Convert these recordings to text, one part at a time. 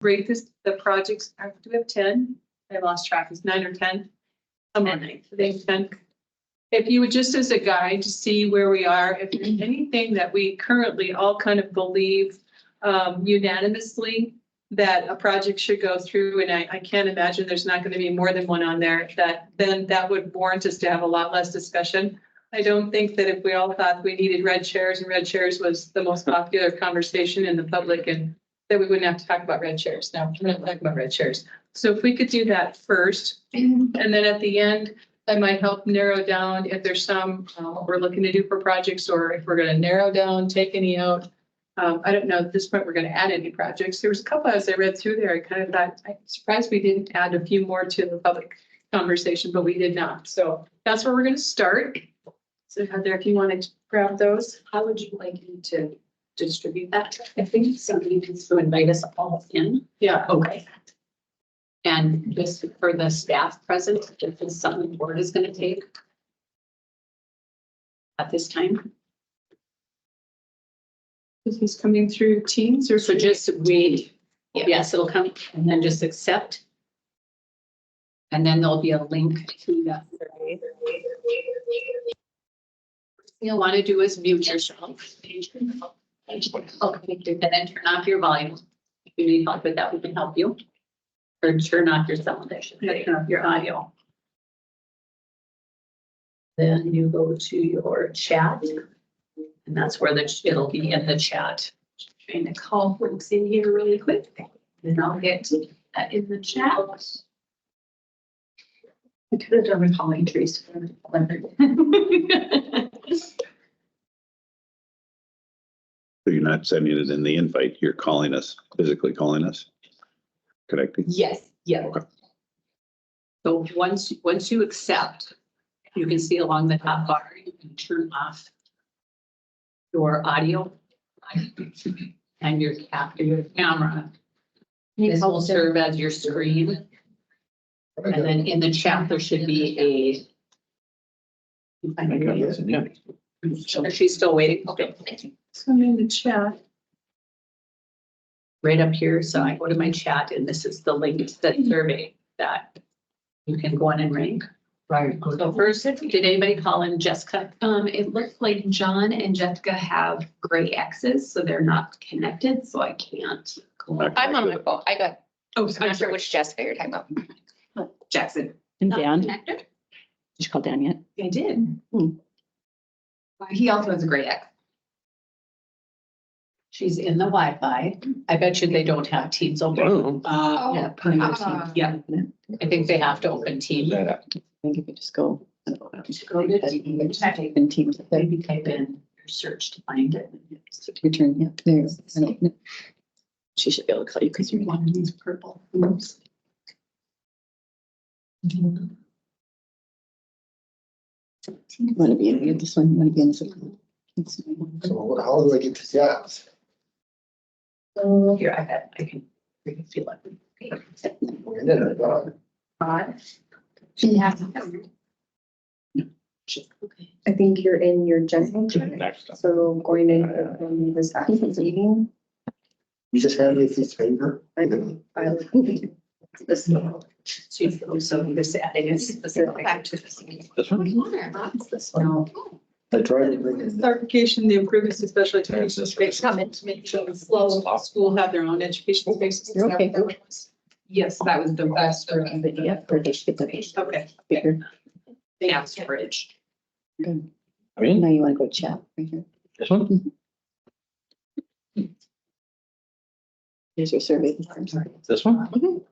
rate this, the projects, do we have 10? I lost track, it's 9 or 10? I'm on 9, I think 10. If you would just as a guide to see where we are, if there's anything that we currently all kind of believe unanimously that a project should go through, and I can't imagine there's not going to be more than one on there, that then that would warrant us to have a lot less discussion. I don't think that if we all thought we needed red chairs and red chairs was the most popular conversation in the public, and that we wouldn't have to talk about red chairs. Now, we're not talking about red chairs. So if we could do that first, and then at the end, that might help narrow down if there's some what we're looking to do for projects, or if we're going to narrow down, take any out. I don't know at this point we're going to add any projects. There was a couple as I read through there. I kind of thought, I'm surprised we didn't add a few more to the public conversation, but we did not. So that's where we're going to start. So Heather, if you want to grab those. How would you like me to distribute that? I think somebody needs to invite us all in. Yeah. Okay. And just for the staff present, if it's something the board is going to take at this time. This is coming through Teams or So just read, yes, it'll come and then just accept. And then there'll be a link to that. You'll want to do is mute yourself. Okay, and then turn off your volume. If you need help with that, we can help you. Or turn off your sound, I should say, turn off your audio. Then you go to your chat. And that's where it'll be in the chat. Trying to call folks in here really quick. And I'll get that in the chat. I could have done a calling trees. So you're not sending it in the invite, you're calling us, physically calling us, connecting? Yes, yeah. Okay. So once you accept, you can see along the top bar, you can turn off your audio and your camera. This will serve as your screen. And then in the chat, there should be she's still waiting. Okay. So I'm in the chat. Right up here. So I go to my chat and this is the link to the survey that you can go on and rank. Right. So first, did anybody call in Jessica? It looks like John and Jessica have gray X's, so they're not connected, so I can't. I'm on my phone. I got, Oh, I'm not sure which Jessica you're talking about. Jackson. And Not Dan, did connected? you call Dan yet? I did. Hmm. He also has a gray X. She's in the Wi-Fi. I bet you they don't have Teams open. Oh. Yeah, I think they have to open Teams. I think if you just go. Go to Teams. And Teams, Maybe type in your search to find it. return, yeah, there's. She should be able to call you because you're One of these purple. Oops. want to be in this one, you want to be in this one. So how do I get to the apps? Here, I bet I can feel it. We're in it, or not? Yeah. Okay. I think you're in your general chat, Next. so going in this actual meeting. You just hand me a piece of paper. This one. So this adding is specific to this. This one? This one. I tried to bring it. Clarification, the improvements to special education space comment to make sure the slow school have their own education spaces. You're okay. Yes, that was the best version. But yeah, for they should get the Okay. bigger. Average. Good. I mean, Now you want to go chat right here. this one? Here's your survey. This one? Mhm.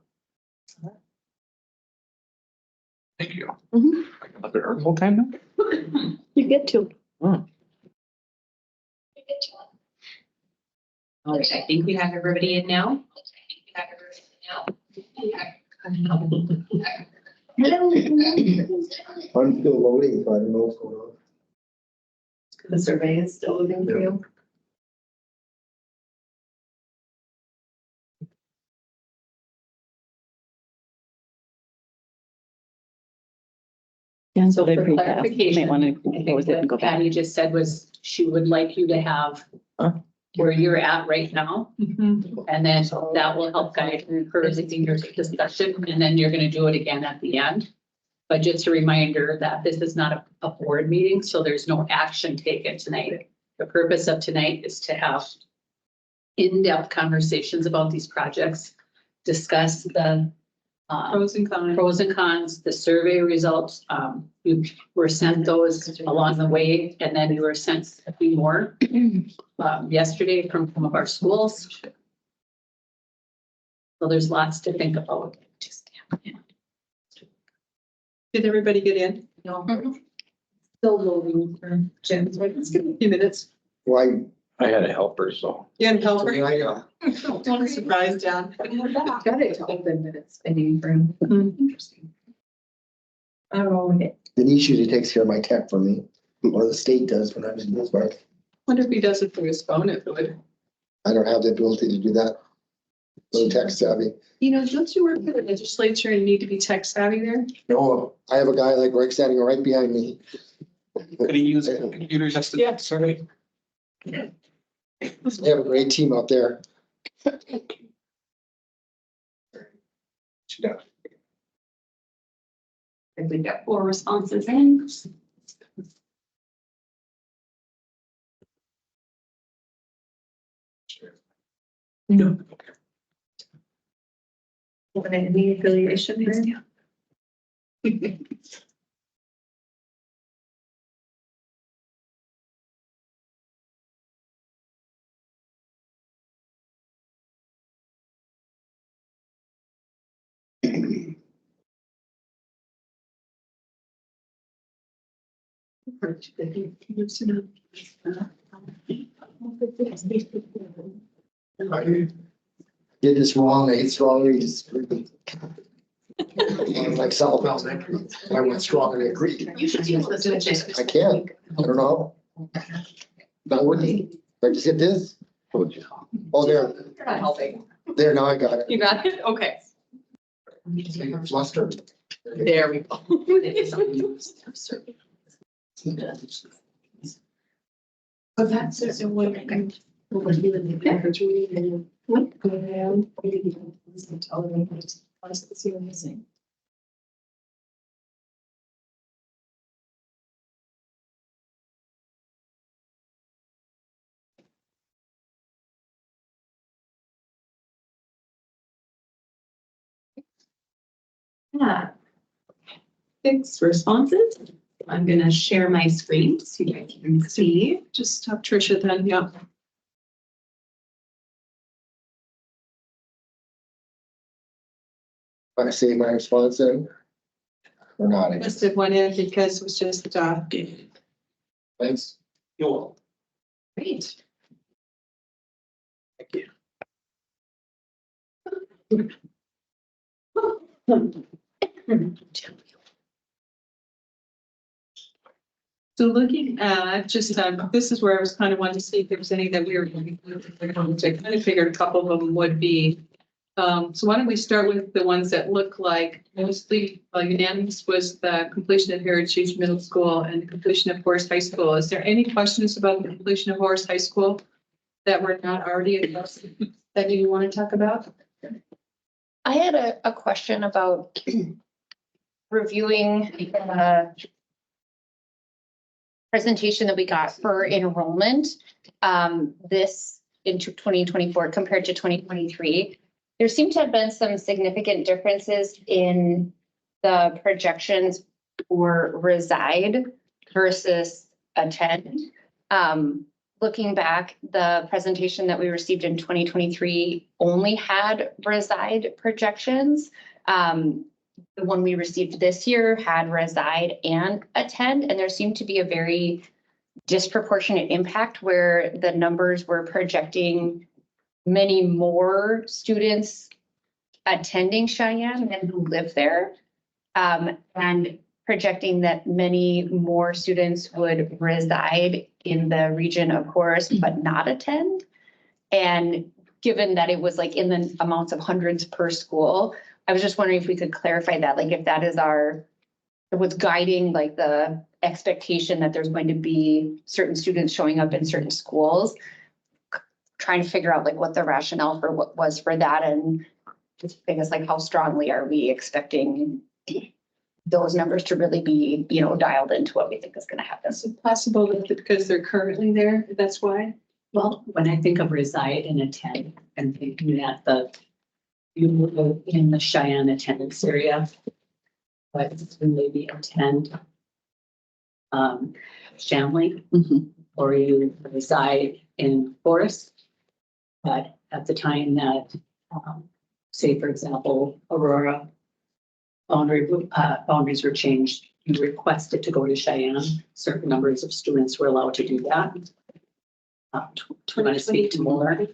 Thank you. Mhm. I can look at her the whole time now? You get to. Oh. All right, I think we have everybody in now. I'm still loading, so I don't know what's going on. The survey is still moving for you. Yeah, So they're for pretty fast. You clarification, might want I to think close it and go what back. Patty just said was she would like you to have Huh? where you're at right now. Mhm. And then that will help guide her senior discussion, and then you're gonna do it again at the end. But just a reminder that this is not a board meeting, so there's no action taken tonight. The purpose of tonight is to have in-depth conversations about these projects, discuss the pros and cons, the survey results. We were sent those along the way, and then we were sent a few more yesterday from some of our schools. So there's lots to think about. Did everybody get in? Mhm. Still loading for Jen's. Let's give it a few minutes. Why? I had a helper, so. You and help her? I Don't be surprised, John. Got it to open, but it's spinning for him. Interesting. I don't know. Denise usually takes care of my tech for me, or the state does when I'm in Bismarck. Wonder if he does it through his phone, if it would. I don't have the ability to do that. So tech savvy. You know, don't you work for the legislature and need to be tech savvy there? No, I have a guy like Rick standing right behind me. Could he use a computer just to? Yeah. Sorry. They have a great team out there. If we got 4 responses in. No. Any affiliation here? Did this wrong, I hit strong, he just. Like South Elementary, I went strong and I agreed. You should be able to switch it. I can, I don't know how. Not working, I just hit this, Told you. oh, there, You're not helping. there, now I got it. You got it? Okay. Flustered. There we go. But that's just a way. Yeah. 6 responses. I'm gonna share my screen so you guys can see. Just stop Tricia then, yeah. I save my response in. Or not, I Just just, did one in because it was just, thanks. You're welcome. Great. so looking at just, this is where I was kind of wanting to see if there was any that we were. I kind of figured a couple of them would be. So why don't we start with the ones that look like mostly unanimous was the completion of Heritage Middle School and the completion of Horace High School. Is there any questions about the completion of Horace High School that were not already addressed that you want to talk about? I had a question about reviewing the presentation that we got for enrollment, this into 2024 compared to 2023. There seem to have been some significant differences in the projections for reside versus attend. Looking back, the presentation that we received in 2023 only had reside projections. The one we received this year had reside and attend, and there seemed to be a very disproportionate impact where the numbers were projecting many more students attending Cheyenne than who live there. And projecting that many more students would reside in the region of Horace but not attend. And given that it was like in the amounts of hundreds per school, I was just wondering if we could clarify that, like if that is what's guiding like the expectation that there's going to be certain students showing up in certain schools. trying to figure out like what the rationale for what was for that and I guess like how strongly are we expecting those numbers to really be, you know, dialed into what we think is gonna happen. Is it possible that because they're currently there, that's why? Well, when I think of reside and attend and thinking that you live in the Cheyenne attendance area, but maybe attend Shanley, Mhm. or you reside in Forest. But at the time that, say, for example, Aurora boundaries were changed, you requested to go to Cheyenne, certain numbers of students were allowed to do that. Do you want to speak to more?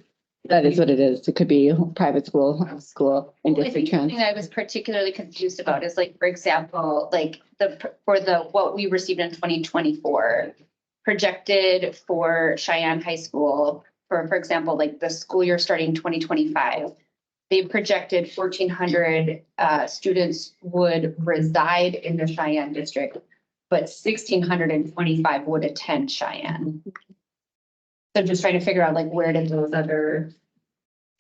That is what it is. It could be private school, school, and I think district the trans. thing I was particularly confused about is like, for example, like what we received in 2024 projected for Cheyenne High School, for example, like the school year starting 2025, they projected 1,400 students would reside in the Cheyenne district, but 1,625 would attend Cheyenne. So just trying to figure out like where did those other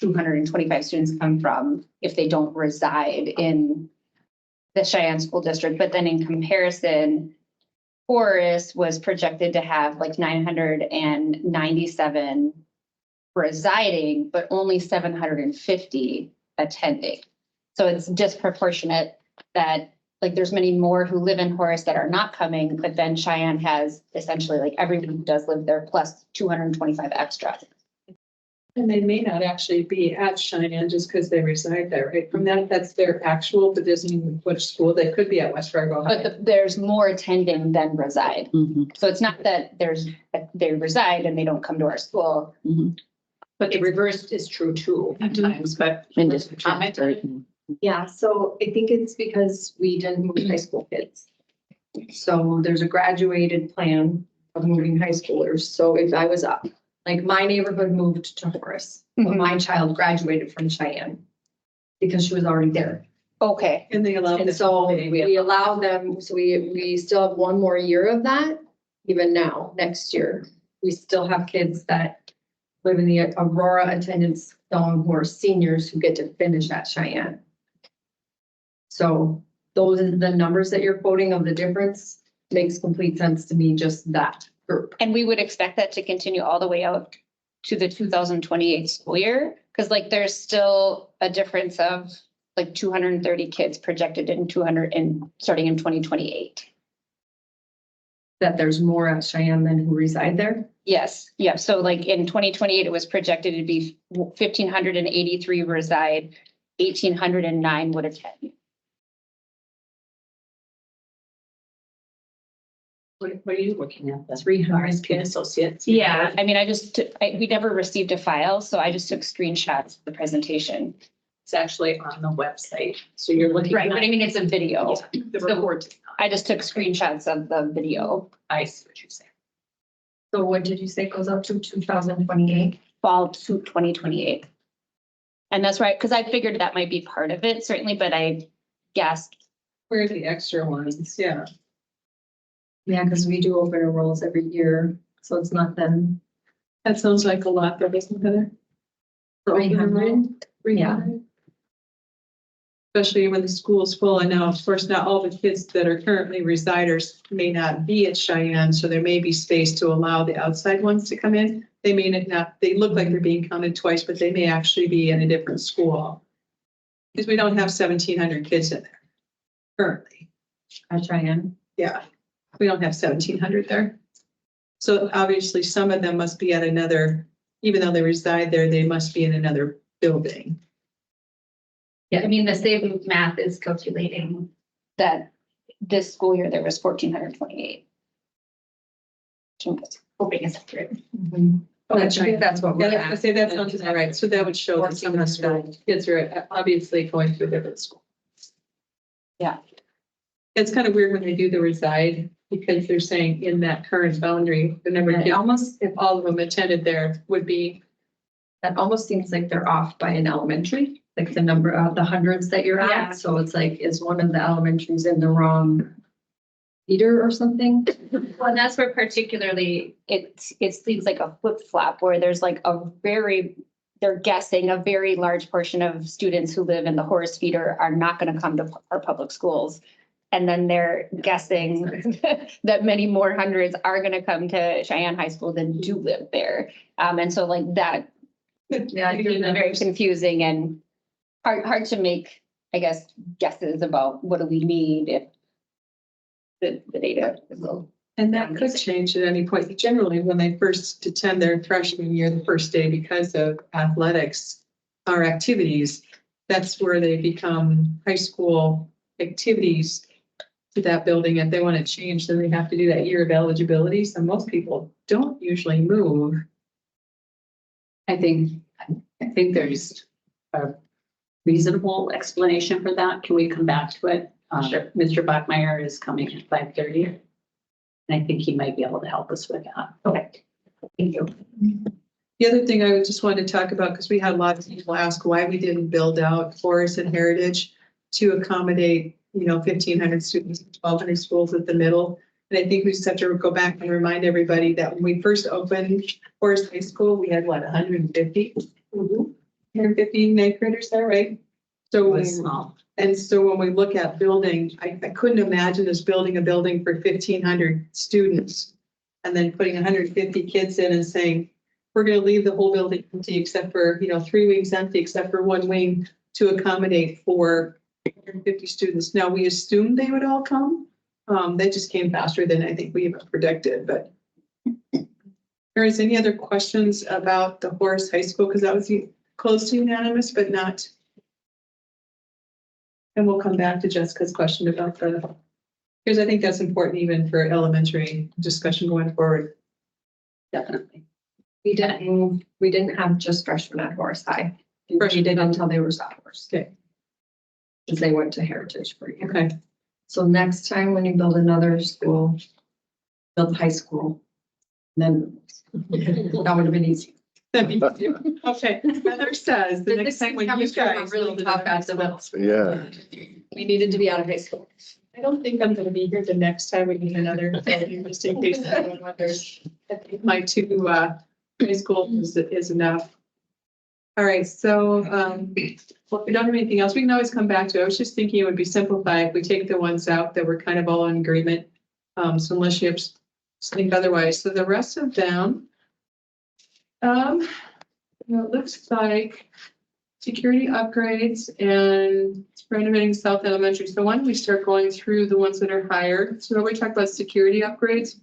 225 students come from if they don't reside in the Cheyenne School District? But then in comparison, Forest was projected to have like 997 residing, but only 750 attending. So it's disproportionate that like there's many more who live in Horace that are not coming, but then Cheyenne has essentially like everyone who does live there plus 225 extra. And they may not actually be at Cheyenne just because they reside there, right? From that, that's their actual, but doesn't mean which school. They could be at West Fargo High. But there's more attending than reside. Mhm. So it's not that they reside and they don't come to our school. But the reverse is true too at times, but. And district Comment? transfer. Yeah, so I think it's because we didn't move high school kids. So there's a graduated plan of moving high schoolers. So if I was up, like my neighborhood moved to Horace, but my child graduated from Cheyenne because she was already there. Okay, And they allow. And so we allow them, so we still have one more year of that, even now, next year. We still have kids that live in the Aurora attendance zone who are seniors who get to finish at Cheyenne. So those are the numbers that you're quoting of the difference makes complete sense to me, just that group. and we would expect that to continue all the way out to the 2028 school year? Because like there's still a difference of like 230 kids projected in 200 and starting in 2028. That there's more at Cheyenne than who reside there. Yes, yeah, so like in 2028, it was projected to be 1,583 reside, 1,809 would attend. What are you looking at? The 300 RSP associates? Yeah, I mean, we never received a file, so I just took screenshots of the presentation. It's actually on the website. So you're looking. Right, but I mean, it's a video. The report. I just took screenshots of the video. I see what you're saying. So what did you say goes up to 2028? Fall to 2028. And that's right, because I figured that might be part of it, certainly, but I guessed. Where are the extra ones? Yeah. Yeah, because we do open enrolls every year, so it's not them. That sounds like a lot, though, doesn't it, Heather? 300. Yeah. Especially when the school's full. And now, of course, not all the kids that are currently residers may not be at Cheyenne, so there may be space to allow the outside ones to come in. They may not, they look like they're being counted twice, but they may actually be in a different school. Because we don't have 1,700 kids in there currently. At Cheyenne. Yeah, we don't have 1,700 there. So obviously, some of them must be at another, even though they reside there, they must be in another building. Yeah, I mean, the same math is calculating that this school year there was 1,428. Hoping it's accurate. I think that's what we're Yeah, I at. say that sounds all right. So that would show that some of the school kids are obviously going to a different school. Yeah. It's kind of weird when they do the reside because they're saying in that current boundary, the number of It kids, almost, if all of them attended there would be. that almost seems like they're off by an elementary, like the number of the hundreds that you're Yeah. at. So it's like, is one of the elementaries in the wrong? feeder or something. Well, and that's where particularly it seems like a flip flop where there's like they're guessing a very large portion of students who live in the Horace feeder are not going to come to our public schools. And then they're guessing that many more hundreds are going to come to Cheyenne High School than do live there. And so like that, Yeah, it's very confusing and hard to make, I guess, guesses about what do we need if the data is low. And that could change at any point. Generally, when they first attend their freshman year, the first day, because of athletics or activities, that's where they become high school activities to that building. If they want to change, then they have to do that year of eligibility. So most people don't usually move. I think there's a reasonable explanation for that. Can we come back to it? Sure. Mr. Bachmeyer is coming at 5:30. And I think he might be able to help us with that. Okay. Thank you. The other thing I just wanted to talk about, because we had a lot of people ask why we didn't build out Forest and Heritage to accommodate, 1,500 students, 1,200 schools at the middle. And I think we just have to go back and remind everybody that when we first opened Forest High School, we had 150? 150 ninth graders there, right? So, It was small. and so when we look at building, I couldn't imagine us building a building for 1,500 students and then putting 150 kids in and saying, we're going to leave the whole building empty except for, 3 wings empty, except for one wing to accommodate for 150 students. Now, we assumed they would all come. They just came faster than I think we even predicted, but. There is any other questions about the Horace High School? Because that was close to unanimous, but not. And we'll come back to Jessica's question about because I think that's important even for elementary discussion going forward. Definitely. We didn't have just freshmen at Horace High. We did until they were sophomores. Okay. Because they went to Heritage for a year. Okay. So next time when you build another school, build high school, then that would have been easy. Okay, Heather says the next time when you guys. Really build tough another at the middle. Yeah. We needed to be out of high school. I don't think I'm gonna be here the next time we need another, building, just in case anyone wonders. I think my two, high school is enough. All right, so, well, if we don't have anything else, we can always come back to it. I was just thinking it would be simplified if we take the ones out that we're kind of all in agreement. So unless you have something otherwise, so the rest of them. It looks like security upgrades and renovating South Elementary. So why don't we start going through the ones that are higher? So we talked about security upgrades.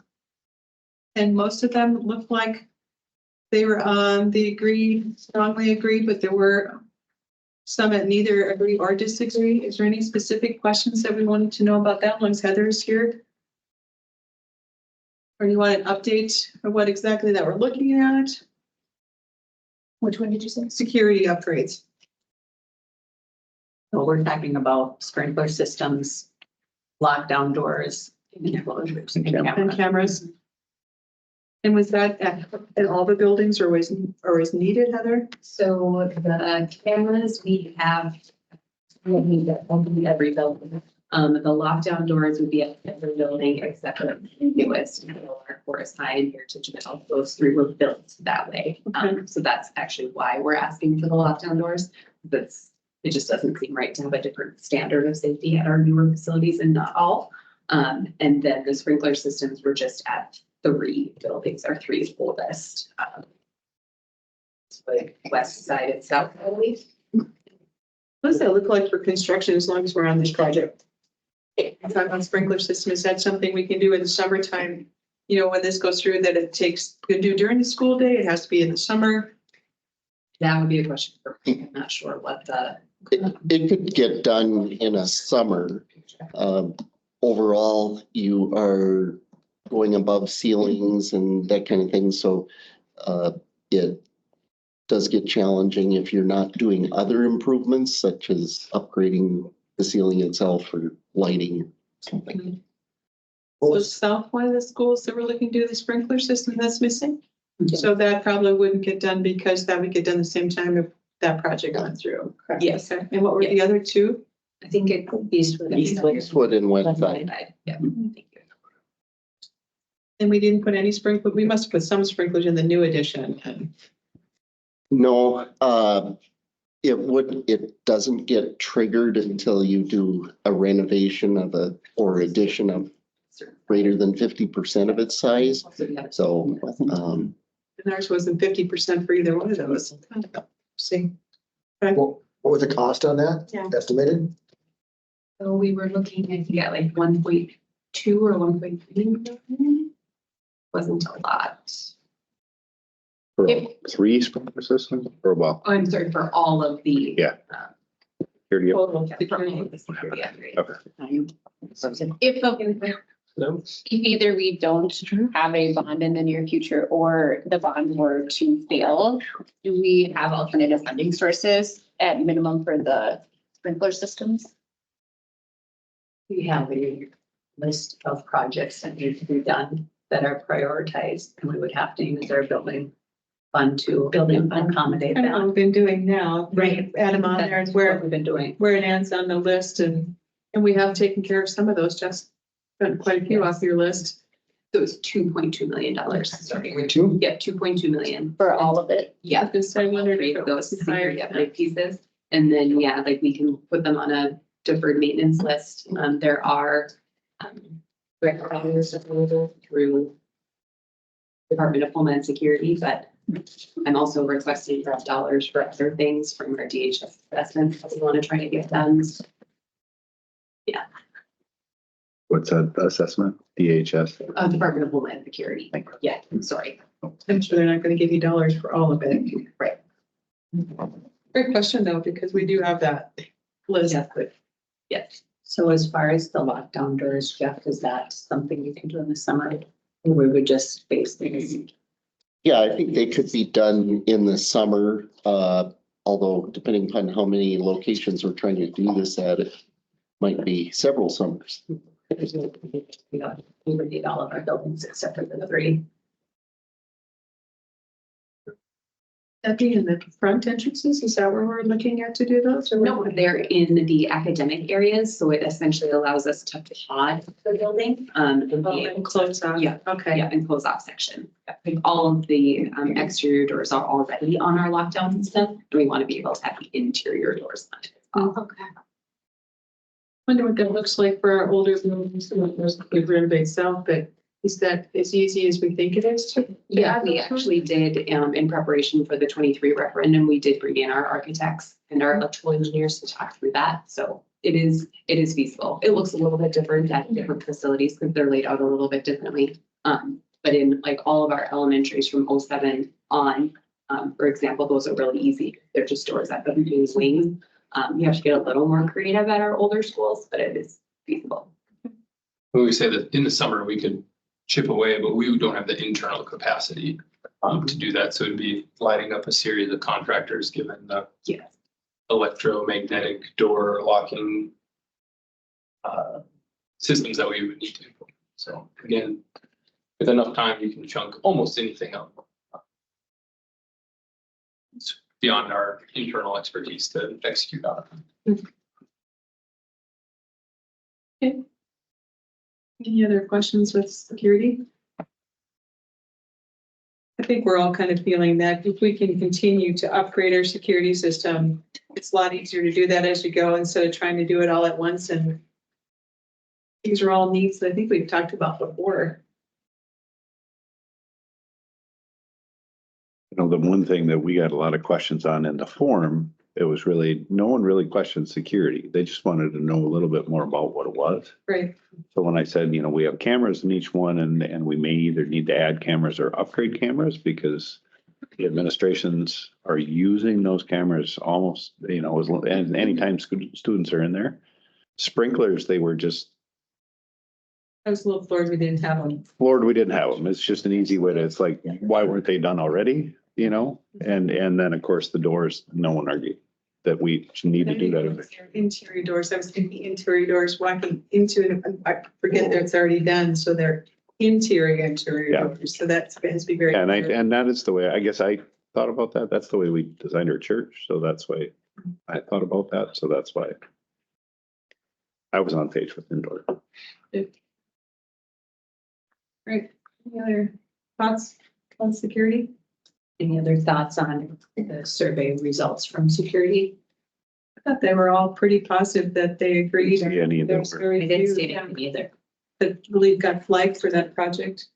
And most of them look like they were on the strongly agreed, but there were some that neither agree or disagree. Is there any specific questions that we wanted to know about that once Heather's here? Or do you want an update of what exactly that we're looking at? Which one did you say? Security upgrades. So we're talking about sprinkler systems, lockdown doors, enclosures, and And cameras. cameras. And was that at all the buildings or was needed, Heather? So the cameras we have, we need that on every building. The lockdown doors would be at every building except for the newest, our Forest High and Heritage Middle. Those three were built that way. So that's actually why we're asking for the lockdown doors. It just doesn't seem right to have a different standard of safety at our newer facilities and not all. And then the sprinkler systems were just at 3 buildings, our 3 oldest. So west side and south, I believe. What does that look like for construction as long as we're on this project? Talk about sprinkler system, is that something we can do in the summertime? When this goes through that it takes, to do during the school day, it has to be in the summer. That would be a question for me. I'm not sure what the. It could get done in a summer. Overall, you are going above ceilings and that kind of thing, so it does get challenging if you're not doing other improvements such as upgrading the ceiling itself or lighting, something. So south one of the schools that we're looking to do the sprinkler system that's missing. So that probably wouldn't get done because that would get done the same time if that project went through. Correct. Yes. Okay. And what were the other two? I think it Eastwood. Eastwood and West Side. Yeah, thank you. And we didn't put any sprinkler, we must have put some sprinklers in the new addition. And No, it doesn't get triggered until you do a renovation of or addition of greater than 50% of its size. So, and ours wasn't 50% for either one of those. See, What was the cost on that? Yeah. Estimated? So we were looking, I think, at like 1.2 or 1.3 million. Wasn't a lot. For 3 sprinkler systems or well, Oh, I'm sorry, for all of the. Yeah. here to get. total. For all of the security upgrades. Okay. If either we don't have a bond in the near future or the bond were to fail, do we have alternative funding sources at minimum for the sprinkler systems? We have a list of projects that need to be done that are prioritized, and we would have to use our building fund to accommodate Kind of what that. we've been doing now. Right. Add them on there That's and what we've been doing. where it ends on the list and we have taken care of some of those, just gotten quite a few off your list. So it was $2.2 million. Sorry. Wait, two? Yeah, 2.2 million. For all of it? Yeah. Because I wondered Three if of it those was higher. security upgrade pieces. And then, yeah, like we can put them on a deferred maintenance list. There are grant dollars available through Department of Homeland Security, but I'm also requesting for dollars for other things from our DHS investments that we want to try to get done. What's that assessment? DHS? Department of Homeland Security. Yeah, sorry. I'm sure they're not gonna give you dollars for all of it. Right. Great question though, because we do have that list. Yeah, good. Yes. So as far as the lockdown doors, Jeff, is that something you can do in the summer? Or we would just face things? yeah, I think they could be done in the summer. Although depending upon how many locations we're trying to do this at, it might be several summers. We would need all of our buildings except for the 3. That be in the front entrances, is that where we're looking at to do those? Or No, they're in the academic areas, so it essentially allows us to pod the building, and be able And to, close off? Yeah. Okay. yeah, and close off section. Like all of the exterior doors are already on our lockdown system, and we want to be able to have the interior doors on it as well. Okay. Wonder what that looks like for our older buildings, we've renovated south, but is that as easy as we think it is to? Yeah, we actually did, in preparation for the 23 referendum, we did bring in our architects and our electrical engineers to talk through that. So it is feasible. It looks a little bit different at different facilities because they're laid out a little bit differently. But in like all of our elementaries from 07 on, for example, those are really easy. They're just doors that don't use wings. You have to get a little more creative at our older schools, but it is feasible. When we say that in the summer, we could chip away, but we don't have the internal capacity to do that. So it'd be lighting up a series of contractors, given the Yes. electromagnetic door locking systems that we would need to. So again, with enough time, you can chunk almost anything up. It's beyond our internal expertise to execute on it. Any other questions with security? I think we're all kind of feeling that if we can continue to upgrade our security system, it's a lot easier to do that as you go instead of trying to do it all at once. And these are all needs that I think we've talked about before. You know, the one thing that we got a lot of questions on in the forum, it was really, no one really questioned security. They just wanted to know a little bit more about what it was. Right. So when I said, you know, we have cameras in each one and we may either need to add cameras or upgrade cameras because the administrations are using those cameras almost, you know, and anytime students are in there. Sprinklers, they were just I was a little floored we didn't have them. floored, we didn't have them. It's just an easy way to, it's like, why weren't they done already? You know, and then of course the doors, no one argued that we need to do that. Interior doors, I was thinking interior doors walking into, I forget that it's already done, so they're interior Yeah. doors, so that has to be very. And clear. and that is the way, I guess I thought about that. That's the way we designed our church. So that's why I thought about that. So that's why I was on page with indoor. Great. Any other thoughts on security? Any other thoughts on the survey results from security? I thought they were all pretty positive that they agreed. See any of There them was were- very I didn't few see anything either. that really got flagged for that project.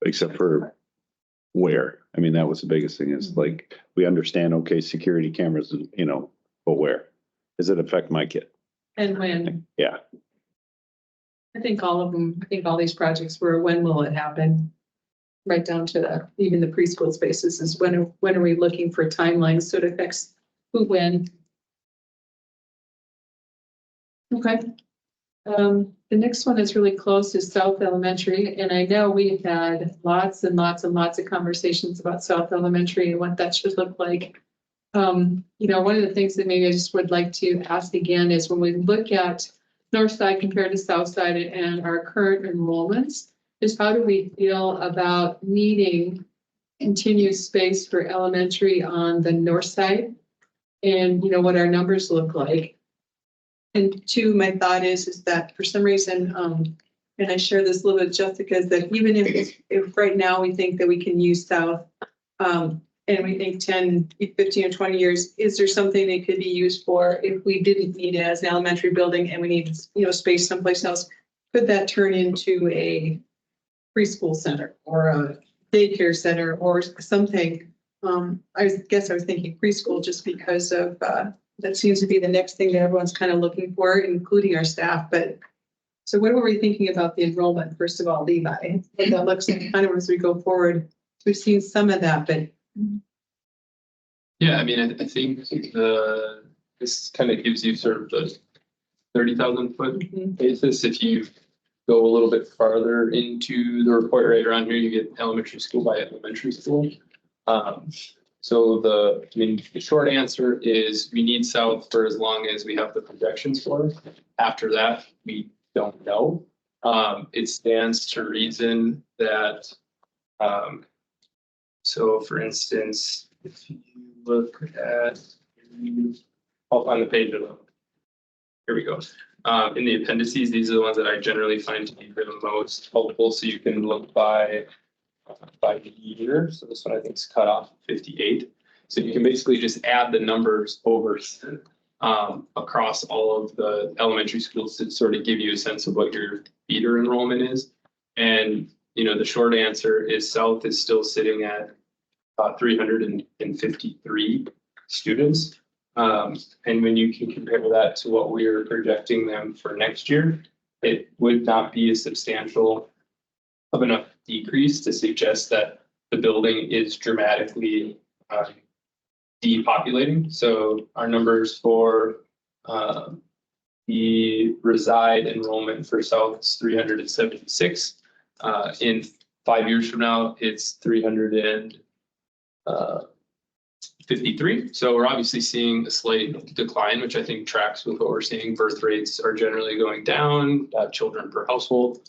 except for where? I mean, that was the biggest thing is like, we understand, okay, security cameras, you know, but where? Does it affect my kid? And when, Yeah, I think all of them, I think all these projects were, when will it happen? Right down to the, even the preschool spaces is when are we looking for timelines? So it affects who, when. Okay. The next one is really close to South Elementary, and I know we've had lots and lots and lots of conversations about South Elementary and what that should look like. You know, one of the things that maybe I just would like to ask again is when we look at north side compared to south side and our current enrollments, is how do we feel about needing continued space for elementary on the north side? And, you know, what our numbers look like. And two, my thought is that for some reason, and I share this a little bit with Jessica, is that even if right now we think that we can use South, and we think 10, 15 or 20 years, is there something it could be used for if we didn't need it as an elementary building and we need, you know, space someplace else? Could that turn into a preschool center or a daycare center or something? I guess I was thinking preschool just because of, that seems to be the next thing that everyone's kind of looking for, including our staff. But so what were we thinking about the enrollment? First of all, Levi, I think that looks like kind of as we go forward, we've seen some of that, but Yeah, I mean, I think this kind of gives you sort of the 30,000 foot basis. If you go a little bit farther into the report right around here, you get elementary school by elementary school. So the short answer is we need South for as long as we have the projections for. After that, we don't know. It stands to reason that, so for instance, if you look at, on the page of them, here we go. In the appendices, these are the ones that I generally find to be the most helpful. So you can look by year. So this one I think is cut off 58. So you can basically just add the numbers over across all of the elementary schools to sort of give you a sense of what your feeder enrollment is. And, you know, the short answer is South is still sitting at 353 students. And when you can compare that to what we are projecting them for next year, it would not be a substantial of enough decrease to suggest that the building is dramatically depopulating. So our numbers for the reside enrollment for South is 376. In 5 years from now, it's 353. So we're obviously seeing a slight decline, which I think tracks with what we're seeing. Birth rates are generally going down, children per household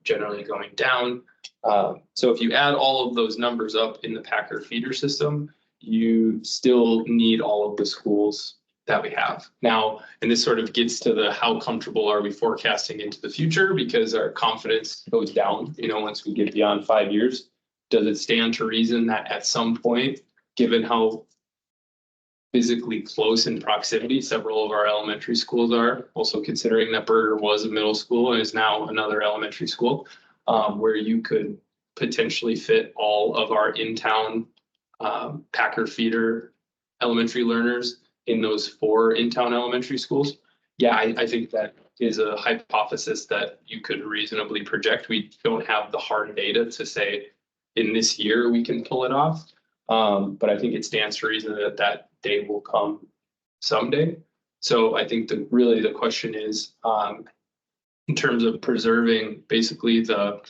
generally going down. So if you add all of those numbers up in the Packer feeder system, you still need all of the schools that we have now. And this sort of gets to the how comfortable are we forecasting into the future, because our confidence goes down, you know, once we get beyond 5 years. Does it stand to reason that at some point, given how physically close in proximity several of our elementary schools are, also considering that Berger was a middle school and is now another elementary school, where you could potentially fit all of our in-town Packer feeder elementary learners in those 4 in-town elementary schools? Yeah, I think that is a hypothesis that you could reasonably project. We don't have the hard data to say in this year we can pull it off. But I think it stands to reason that that day will come someday. So I think really the question is, in terms of preserving basically the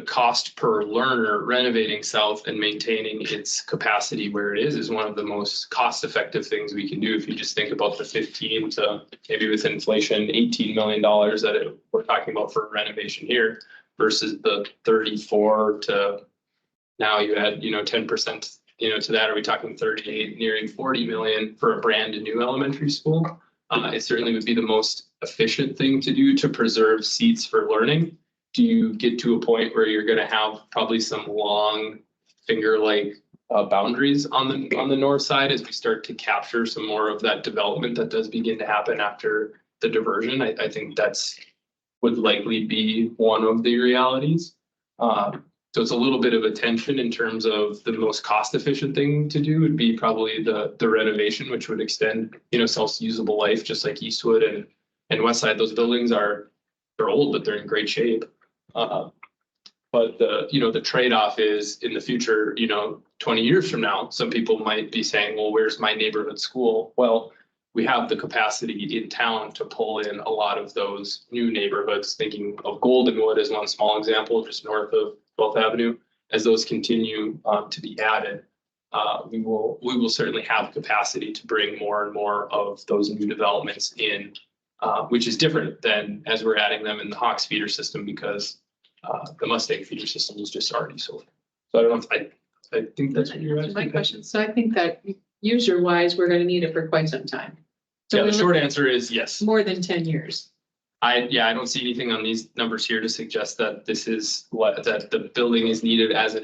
cost per learner, renovating South and maintaining its capacity where it is one of the most cost-effective things we can do. If you just think about the 15 to maybe with inflation, $18 million that we're talking about for renovation here versus the 34 to now you add, 10%, to that. Are we talking 38, nearing 40 million for a brand new elementary school? It certainly would be the most efficient thing to do to preserve seats for learning do you get to a point where you're gonna have probably some long finger-like boundaries on the north side as we start to capture some more of that development that does begin to happen after the diversion? I think that's would likely be one of the realities. So it's a little bit of a tension in terms of the most cost-efficient thing to do would be probably the renovation, which would extend, self-usable life, just like Eastwood and West Side. Those buildings they're old, but they're in great shape. But the trade-off is in the future, 20 years from now, some people might be saying, well, where's my neighborhood school? Well, we have the capacity in town to pull in a lot of those new neighborhoods, thinking of Goldenwood as one small example, just north of 12th Avenue. As those continue to be added, we will certainly have capacity to bring more and more of those new developments in, which is different than as we're adding them in the Hawks feeder system, because the Mustang feeder system is just already sold. So I don't know if I think that's what you're asking. My question. So I think that user wise, we're gonna need it for quite some time. So Yeah, we're the short looking answer is yes. more than 10 years. I don't see anything on these numbers here to suggest that this is that the building is needed as a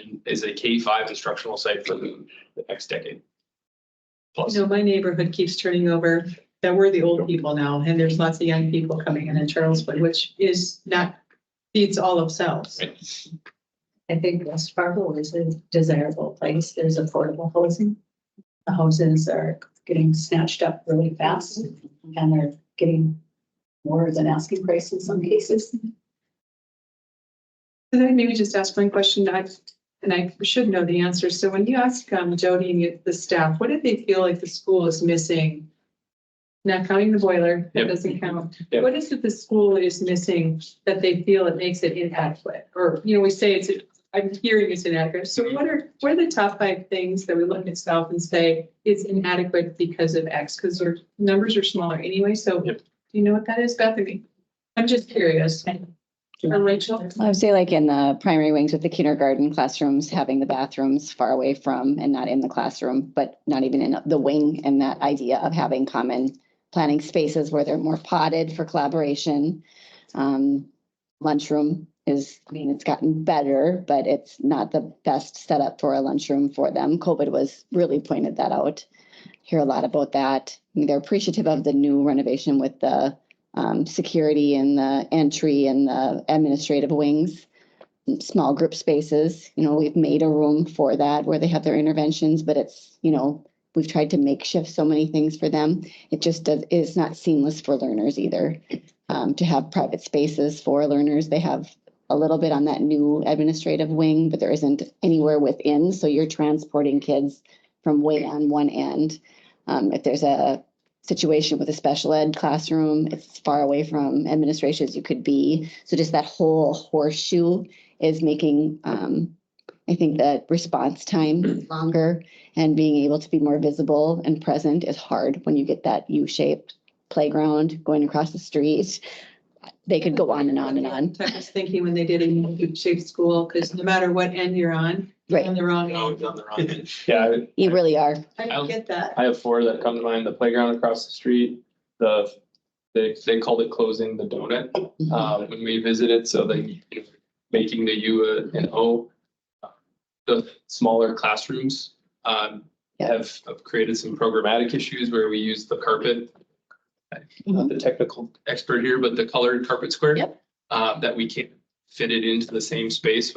K-5 instructional site for the next decade. Plus, My neighborhood keeps turning over, that we're the old people now, and there's lots of young people coming in Charleswood, which is not, feeds all of cells. right? I think West Fargo is a desirable place. There's affordable housing. The houses are getting snatched up really fast, and they're getting more than asking price in some cases. Could I maybe just ask one question? And I should know the answer. So when you ask Jody and the staff, what did they feel like the school is missing? Not counting the boiler, that Yep. doesn't count. Yep. What is it the school is missing that they feel it makes it inadequate? Or, we say I'm hearing it's inadequate. So what are the top 5 things that we look at South and say it's inadequate because of X? Because their numbers are smaller anyway. So Yep. do you know what that is, Bethany? I'm just curious. Or Rachel? I would say like in the primary wings with the kindergarten classrooms, having the bathrooms far away from and not in the classroom, but not even in the wing, and that idea of having common planning spaces where they're more potted for collaboration. Lunchroom it's gotten better, but it's not the best setup for a lunchroom for them. COVID was really pointed that out. Hear a lot about that. They're appreciative of the new renovation with the security and the entry and the administrative wings, small group spaces. We've made a room for that where they have their interventions, but it's, we've tried to makeshift so many things for them. It just is not seamless for learners either. To have private spaces for learners, they have a little bit on that new administrative wing, but there isn't anywhere within. So you're transporting kids from way on one end. If there's a situation with a special ed classroom, it's as far away from administration as you could be. So just that whole horseshoe is making, I think that response time longer, and being able to be more visible and present is hard when you get that U-shaped playground going across the street. They could go on and on and on. I was thinking when they did a U-shaped school, because no matter what end you're on, you're on Right. the wrong No, end. we've done the wrong thing. Yeah, You really are. I get that. I have 4 that come to mind. The playground across the street, they called it closing the donut when we visited. So making the U an O. The smaller classrooms have created some programmatic issues where we use the carpet. Not the technical expert here, but the colored carpet square. Yep. That we can't fit it into the same space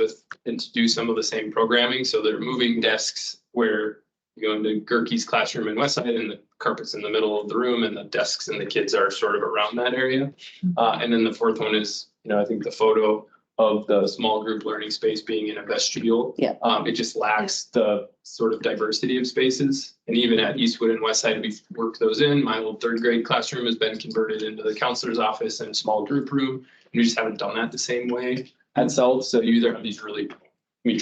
and to do some of the same programming. So they're moving desks where you go into Gerke's classroom in Westside and the carpet's in the middle of the room and the desks and the kids are sort of around that area. And then the 4th one is, I think the photo of the small group learning space being in a vestibule. Yeah. It just lacks the sort of diversity of spaces. And even at Eastwood and Westside, we've worked those in. My old 3rd grade classroom has been converted into the counselor's office and small group room. We just haven't done that the same way at South. So you either have these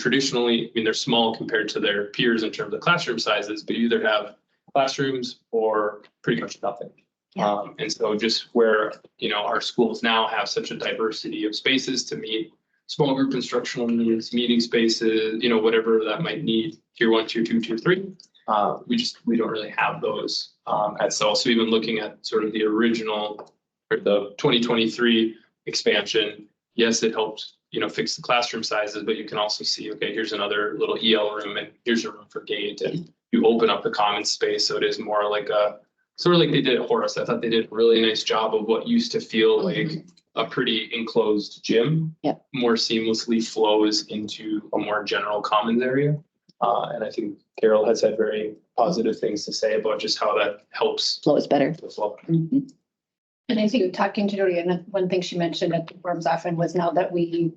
traditionally, they're small compared to their peers in terms of classroom sizes, but you either have classrooms or pretty much nothing. And so just where, our schools now have such a diversity of spaces to meet small group instructional needs, meeting spaces, whatever that might need, tier 1, tier 2, tier 3. We don't really have those at South. So even looking at sort of the original or the 2023 expansion, yes, it helped fix the classroom sizes, but you can also see, okay, here's another little EL room and here's a room for gate, and you open up the common space. So it is more like sort of like they did at Horace. I thought they did a really nice job of what used to feel like a pretty enclosed gym. Yep. More seamlessly flows into a more general commons area. And I think Carol has had very positive things to say about just how that helps Flow is better. as well. Mhm. And I think talking to Jody, and one thing she mentioned at the forums often was now that we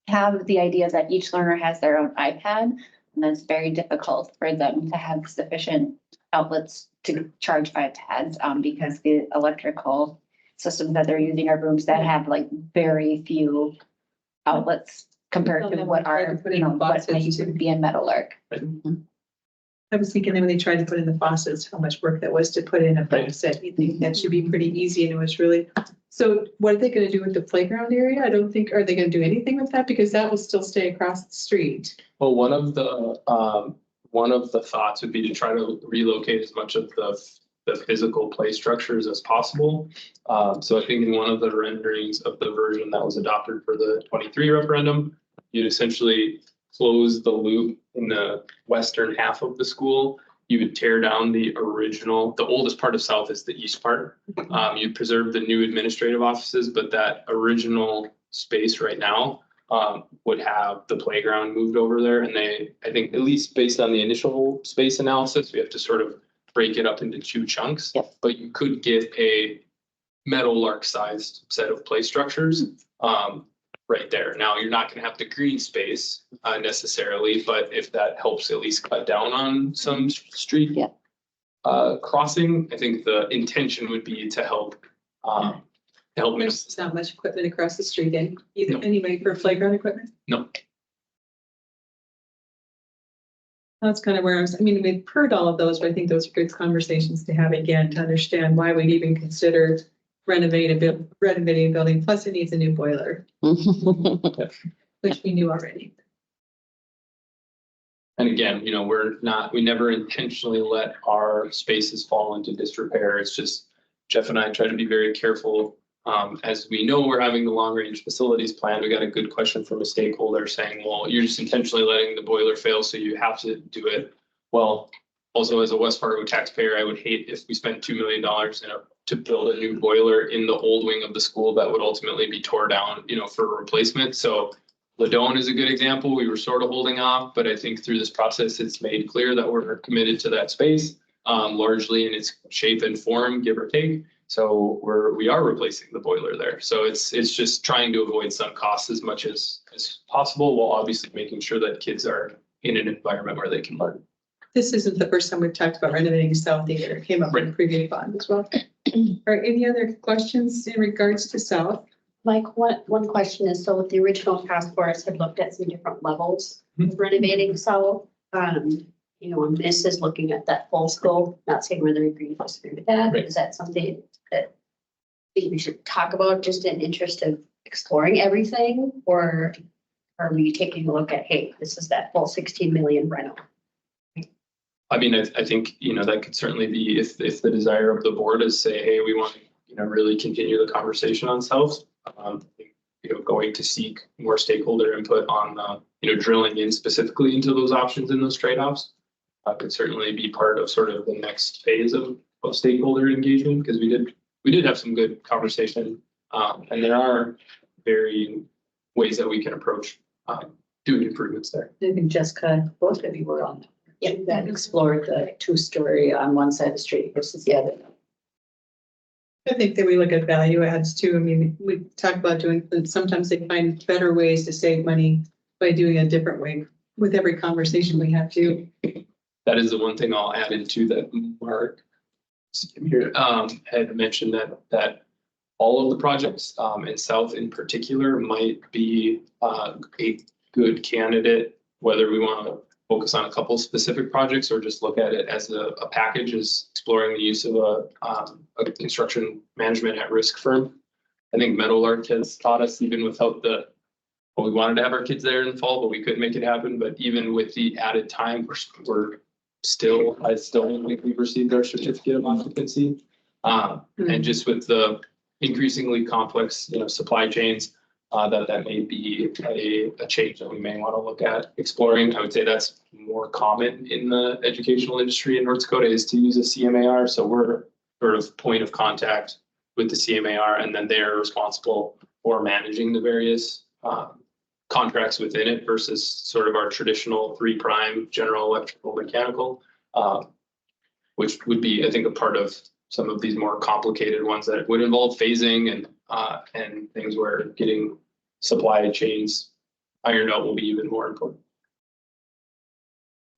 have the idea that each learner has their own iPad, and it's very difficult for them to have sufficient outlets to charge iPads, because the electrical systems that they're using are rooms that have like very few outlets compared to what are, what would be in Meadowlark. I was thinking that when they tried to put in the faucets, how much work that was to put in a faucet. You think that should be pretty easy, and it was really. So what are they gonna do with the playground area? I don't think, are they gonna do anything with that? Because that will still stay across the street. Well, one of the thoughts would be to try to relocate as much of the physical play structures as possible. So I think in one of the renderings of the version that was adopted for the 23 referendum, you'd essentially close the loop in the western half of the school. You would tear down the oldest part of South is the east part. You'd preserve the new administrative offices, but that original space right now would have the playground moved over there. And I think at least based on the initial space analysis, we have to sort of break it up into two chunks. Yep. But you could get a Meadowlark sized set of play structures right there. Now, you're not going to have the green space necessarily, but if that helps at least cut down on some street Yeah. crossing, I think the intention would be to help. There's not much equipment across the street either, No. anyway, for playground equipment. No. That's kind of where we've heard all of those, but I think those are good conversations to have again, to understand why we'd even consider renovating a building, plus it needs a new boiler, which we knew already. And again, we never intentionally let our spaces fall into disrepair. It's just Jeff and I try to be very careful. As we know, we're having the long range facilities plan. We got a good question from a stakeholder saying, well, you're just intentionally letting the boiler fail, so you have to do it. Well, also as a West Fargo taxpayer, I would hate if we spent $2 million to build a new boiler in the old wing of the school that would ultimately be tore down, for a replacement. So Ladone is a good example. We were sort of holding off, but I think through this process, it's made clear that we're committed to that space, largely in its shape and form, give or take. So we are replacing the boiler there. So it's just trying to avoid some costs as much as possible, while obviously making sure that kids are in an environment where they can learn. This isn't the first time we've talked about renovating South either. It came up in a previous bond as well. Are any other questions in regards to South? Mike, one question is, so the original task force had looked at some different levels of renovating South. This is looking at that full scope, not saying whether we agree or disagree with that. Right. Is that something that we should talk about just in interest of exploring everything? Or are we taking a look at, hey, this is that full 16 million rental? I mean, I think, that could certainly be if the desire of the board is say, hey, we want to, really continue the conversation on South. Going to seek more stakeholder input on, drilling in specifically into those options and those trade-offs. Could certainly be part of sort of the next phase of stakeholder engagement, because we did have some good conversation. And there are varying ways that we can approach doing improvements there. I think Jessica, both of you were on that explored the 2-story on one side of the street versus the other. I think that we look at value adds too. We talk about sometimes they find better ways to save money by doing a different way with every conversation we have too. That is the one thing I'll add into that Mark here had mentioned that all of the projects in South in particular might be a good candidate, whether we want to focus on a couple specific projects or just look at it as a package, is exploring the use of a construction management at risk firm. I think Meadowlark has taught us, even without we wanted to have our kids there in the fall, but we couldn't make it happen. But even with the added time, I still don't think we've received our certificate of occupancy. And just with the increasingly complex, supply chains, that may be a change that we may want to look at exploring. I would say that's more common in the educational industry in North Dakota is to use a CMAR. So we're sort of point of contact with the CMAR, and then they're responsible for managing the various contracts within it versus sort of our traditional 3 prime general electrical mechanical, which would be, I think, a part of some of these more complicated ones that would involve phasing and things where getting supply chains ironed out will be even more important.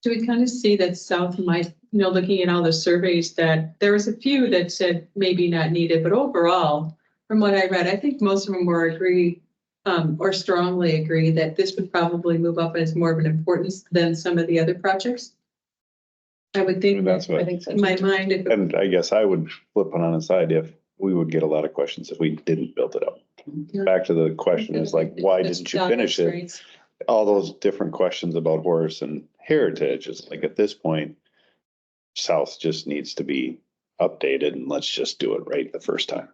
Do we kind of see that South might, looking at all the surveys, that there was a few that said maybe not needed, but overall, from what I read, I think most of them were agree or strongly agree that this would probably move up as more of an importance than some of the other projects. I would think, That's what, in my mind, if and I guess I would flip it on its side if we would get a lot of questions if we didn't build it up. Back to the question is like, why didn't you finish it? All those different questions about Horace and Heritage is like, at this point, South just needs to be updated and let's just do it right the first time.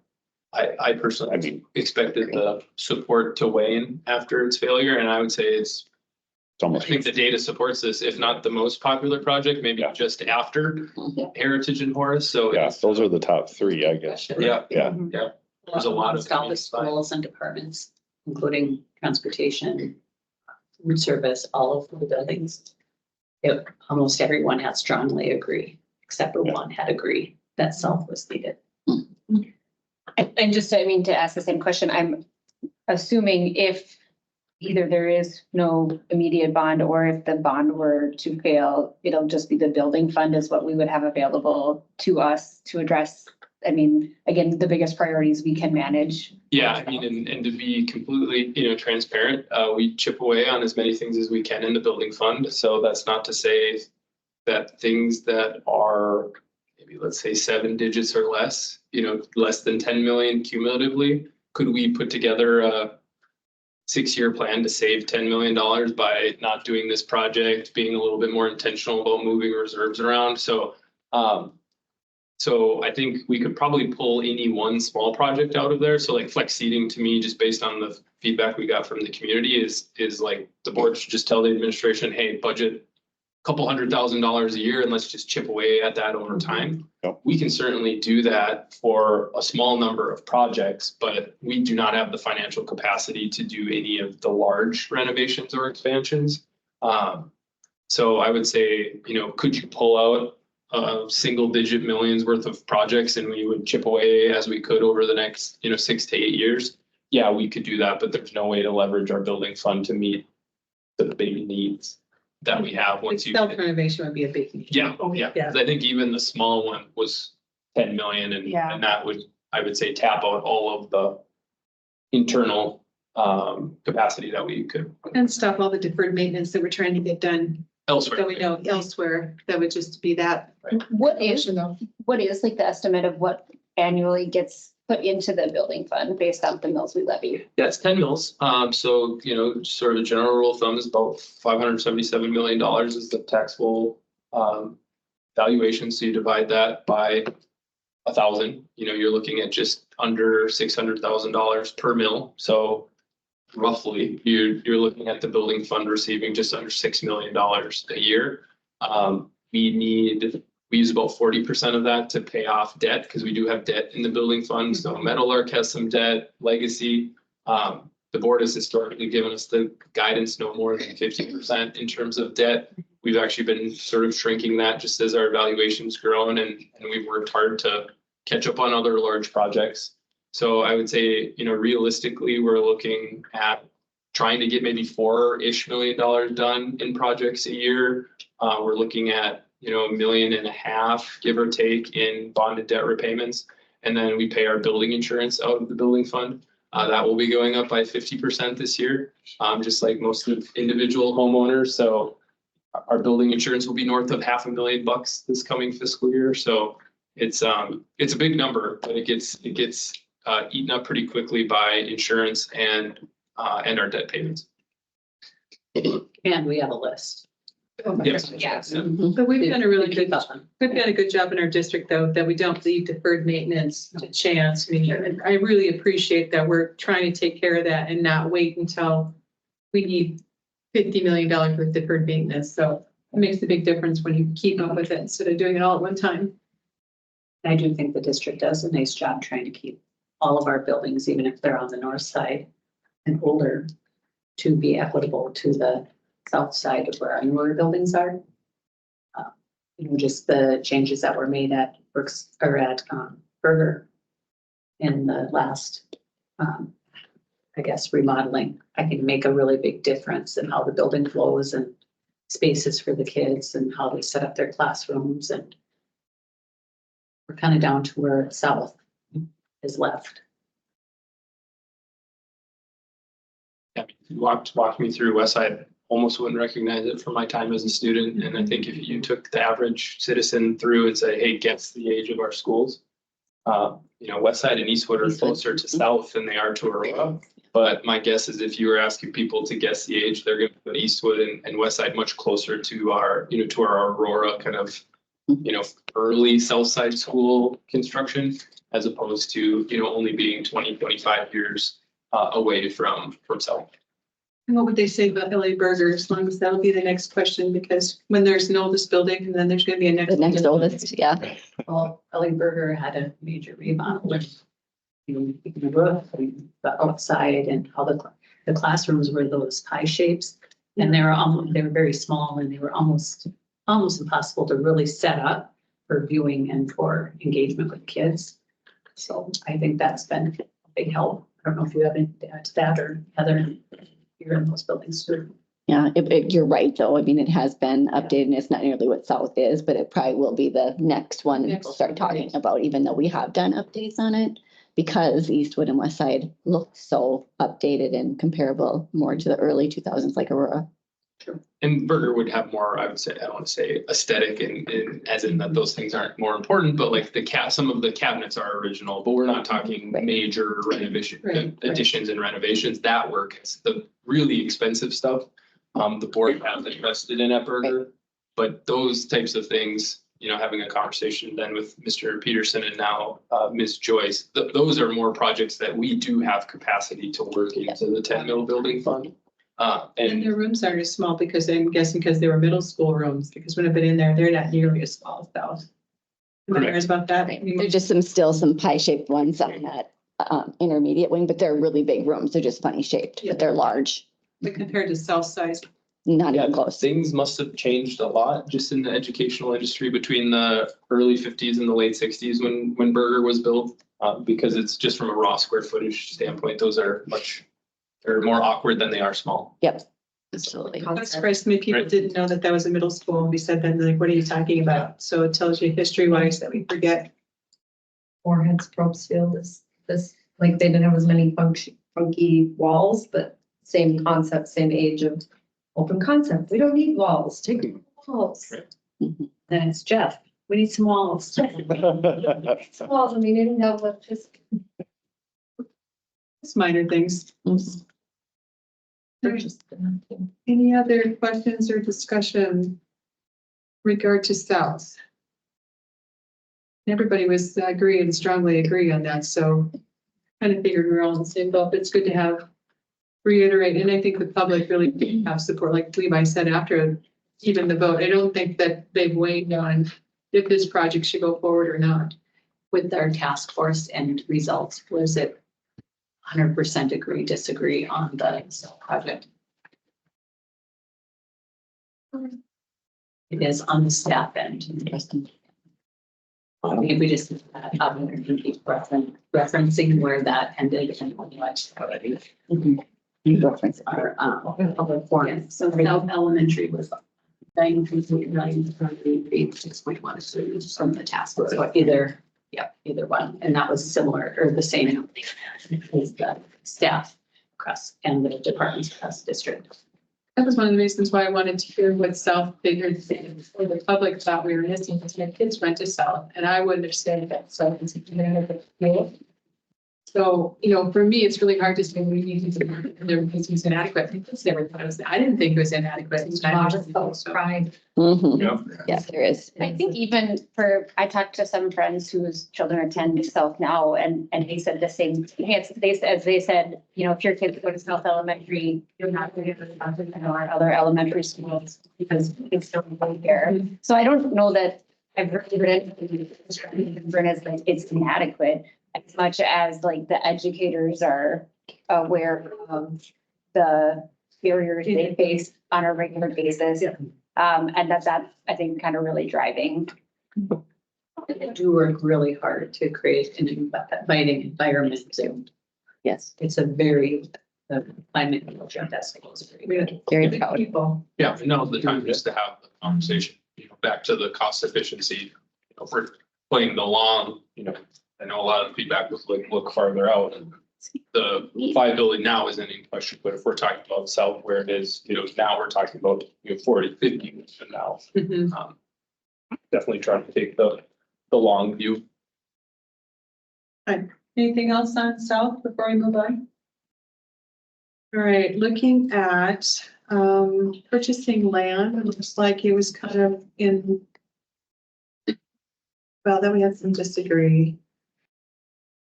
I personally expected the support to wane after its failure, and I would say it's I almost, think the data supports this, if not the most popular project, maybe just after Heritage and Horace. So yeah, those are the top 3, I guess. yeah, Yeah. There's a lot of all the schools and departments, including transportation, food service, all of the buildings. Almost everyone had strongly agree, except for one had agreed that South was needed. And just, to ask the same question, I'm assuming if either there is no immediate bond or if the bond were to fail, it'll just be the building fund is what we would have available to us to address. Again, the biggest priorities we can manage. Yeah, and to be completely, transparent, we chip away on as many things as we can in the building fund. So that's not to say that things that are maybe, let's say, 7 digits or less, less than 10 million cumulatively, could we put together a 6-year plan to save $10 million by not doing this project, being a little bit more intentional about moving reserves around? So I think we could probably pull any one small project out of there. So like flex seating, to me, just based on the feedback we got from the community is like the board should just tell the administration, hey, budget a couple $100,000 a year and let's just chip away at that over time. Yep. We can certainly do that for a small number of projects, but we do not have the financial capacity to do any of the large renovations or expansions. So I would say, could you pull out single-digit millions worth of projects and we would chip away as we could over the next, 6 to 8 years? Yeah, we could do that, but there's no way to leverage our building fund to meet the big needs that we have once you. Self-renovation would be a big need. Yeah, yeah. 'Cause I think even the small one was 10 million and that would, I would say, tap out all of the internal capacity that we could And stop all the deferred maintenance that we're trying to get done, elsewhere. that we know elsewhere, that would just be that. What is like the estimate of what annually gets put into the building fund based on the mills we levy? Yeah, it's 10 mils. So, sort of a general rule of thumb is about $577 million is the taxable valuation. So you divide that by 1,000, you're looking at just under $600,000 per mill. So roughly you're looking at the building fund receiving just under $6 million a year. We use about 40% of that to pay off debt because we do have debt in the building fund. So Meadowlark has some debt, Legacy. The board has historically given us the guidance no more than 50% in terms of debt. We've actually been sort of shrinking that just as our valuation's grown and we've worked hard to catch up on other large projects. So I would say, realistically, we're looking at trying to get maybe $4-ish million done in projects a year. We're looking at, $1.5 million, give or take, in bonded debt repayments. And then we pay our building insurance out of the building fund. That will be going up by 50% this year, just like most of individual homeowners. So our building insurance will be north of $500,000 this coming fiscal year. So it's a big number, but it gets eaten up pretty quickly by insurance and our debt payments. And we have a list. Yes. Yes. But we've done a really good, Keep up on. we've done a good job in our district, though, that we don't leave deferred maintenance to chance. I mean, and I really appreciate that we're trying to take care of that and not wait until we need $50 million for deferred maintenance. So it makes a big difference when you keep up with it instead of doing it all at one time. I do think the district does a nice job trying to keep all of our buildings, even if they're on the north side and older, to be equitable to the south side of where our newer buildings are. Just the changes that were made at Brooks or at Burger in the last, I guess, remodeling, I think make a really big difference in how the building flows and spaces for the kids and how they set up their classrooms, and we're kind of down to where south is left. Yeah, if you walked me through West Side, almost wouldn't recognize it from my time as a student. And I think if you took the average citizen through and say, hey, guess the age of our schools. West Side and Eastwood are closer to south than they are to Aurora. But my guess is if you were asking people to guess the age, they're going to put Eastwood and West Side much closer to our Aurora kind of, early south side school construction, as opposed to, only being 20, 25 years away from south. And what would they say about LA Burger? As long as that'll be the next question, because when there's an oldest building, and then there's gonna be a next. The next oldest, yeah. Well, Ellie Burger had a major remodel with the roof, and the outside, and how the classrooms were those pie shapes. And they were very small, and they were almost impossible to really set up for viewing and for engagement with kids. So I think that's been a big help. I don't know if you have anything to add to that, or Heather, you're in those buildings too. Yeah, you're right, though. I mean, it has been updated and it's not nearly what South is, but it probably will be the next one that we'll start talking about, even though we have done updates on it. Because Eastwood and West Side look so updated and comparable more to the early 2000s like Aurora. And Burger would have more, I would say, I don't want to say aesthetic and as in that those things aren't more important, but like some of the cabinets are original, but we're not talking major renovation, additions and renovations. That work is the really expensive stuff. The board has invested in at Burger, but those types of things, having a conversation then with Mr. Peterson and now Ms. Joyce, those are more projects that we do have capacity to work into the 10 mil building fund. And their rooms aren't as small because I'm guessing because they were middle school rooms, because when I've been in there, they're not nearly as small as those. There's about that. There's just some pie-shaped ones on that intermediate wing, but they're really big rooms. They're just funny shaped, but they're large, But compared to south size, not even close. Things must have changed a lot just in the educational industry between the early 50s and the late 60s when Burger was built, because it's just from a raw square footage standpoint, those are they're more awkward than they are small. Yep, absolutely. I'm surprised many people didn't know that was a middle school. And we said that, like, what are you talking about? So it tells you history wise that we forget. Moorhead's Probsfield is this, like, they didn't have as many funky walls, but same concept, same age of open concept. We don't need walls, take walls. Mhm. Then it's Jeff, we need some walls. Some walls, I mean, they didn't have what, just. It's minor things. Mhm. Any other questions or discussion regard to south? Everybody was strongly agree on that, so kind of figured we were all in the same boat. It's good to reiterate, and I think the public really have support, like Levi said, after even the vote. I don't think that they've weighed on if this project should go forward or not. With our task force and results, was it 100% agree, disagree on the project? It is on the staff end. Interesting. Maybe we just keep referencing where that ended and what already Reference. our public forum. So South Elementary was 6.1 from the task force. So either one, and that was similar or the same as the staff across and the departments across the district. That was one of the reasons why I wanted to hear what South figured before the public thought we were missing, because my kids went to South and I wouldn't have said that. So So, for me, it's really hard to say we need to do there because it's inadequate. I think that's never thought it was, I didn't think it was inadequate. Pride. Mhm. Yeah. Yes, there is. I think even I talked to some friends whose children attend South now and they said the same thing. They said, if your kids go to South Elementary, you're not going to get something in our other elementary schools because it's still go there. So I don't know that I've heard anything as like it's inadequate as much as like the educators are aware of the barriers they face on a regular basis. Yeah. And that's, I think, kind of really driving. They do work really hard to create an inviting environment. And Yes, it's a very, climate culture that's very proud. People. Yeah, and now's the time just to have the conversation, back to the cost efficiency. If we're playing the long, I know a lot of the feedback was like, look farther out. And the viability now isn't in question, but if we're talking about south where it is, now we're talking about 40, 50 years from now. Definitely trying to take the long view. Anything else on South before we move on? All right, looking at purchasing land, it looks like it was kind of then we had some disagree.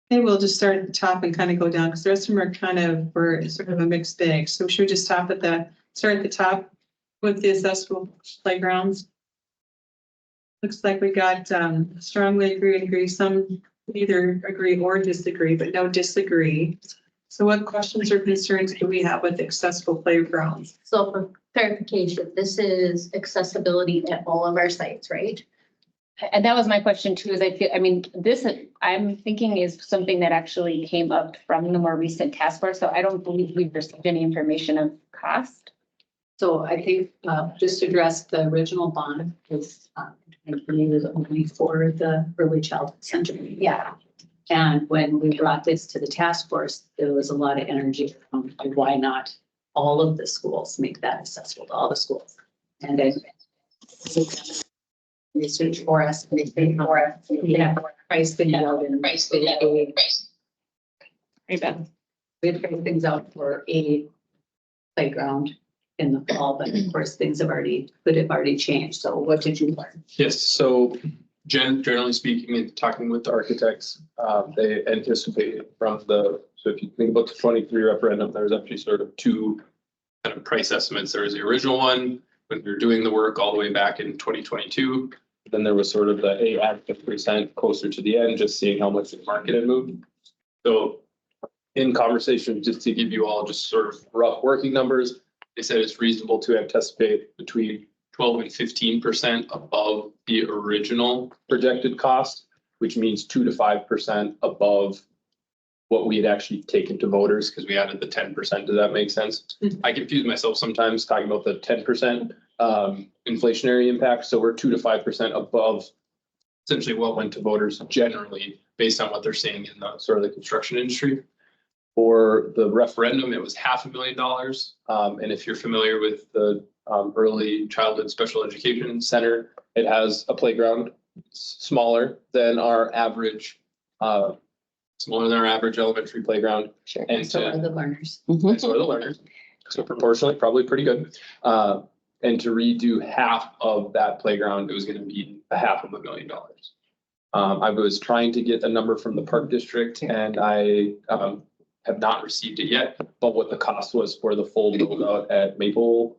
Maybe we'll just start at the top and kind of go down because the rest of them are kind of, we're sort of a mixed bag. So should we just start at the top with the accessible playgrounds? Looks like we got strongly agree, some either agree or disagree, but no disagree. So what questions or concerns do we have with accessible playgrounds? So for clarification, this is accessibility at all of our sites, right? And that was my question too, this, I'm thinking is something that actually came up from the more recent task force. So I don't believe we've received any information of cost. So I think, just to address the original bond was, for me was only for the early childhood center. Yeah. And when we brought this to the task force, there was a lot of energy on why not all of the schools make that accessible to all the schools. And then research for us, and they pay for us, price things out and we had price things out for a playground in the fall, but of course, things could have already changed. So what did you learn? Yes, so generally speaking, and talking with the architects, they anticipated so if you think about the 23 referendum, there's actually sort of two kind of price estimates. There was the original one when we were doing the work all the way back in 2022. Then there was sort of the add 50% closer to the end, just seeing how much the market had moved. So in conversation, just to give you all just sort of rough working numbers, they said it's reasonable to anticipate between 12 and 15% above the original projected cost, which means 2 to 5% above what we had actually taken to voters because we added the 10%. Does that make sense? I confuse myself sometimes talking about the 10% inflationary impact. So we're 2 to 5% above essentially what went to voters generally based on what they're seeing in the sort of the construction industry. For the referendum, it was $500,000. And if you're familiar with the Early Childhood Special Education Center, it has a playground smaller than our average elementary playground. Sure. And so are the learners. And so are the learners. So proportionally, probably pretty good. And to redo half of that playground, it was going to be $500,000. I was trying to get a number from the park district and I have not received it yet, but what the cost was for the full build out at Maplewood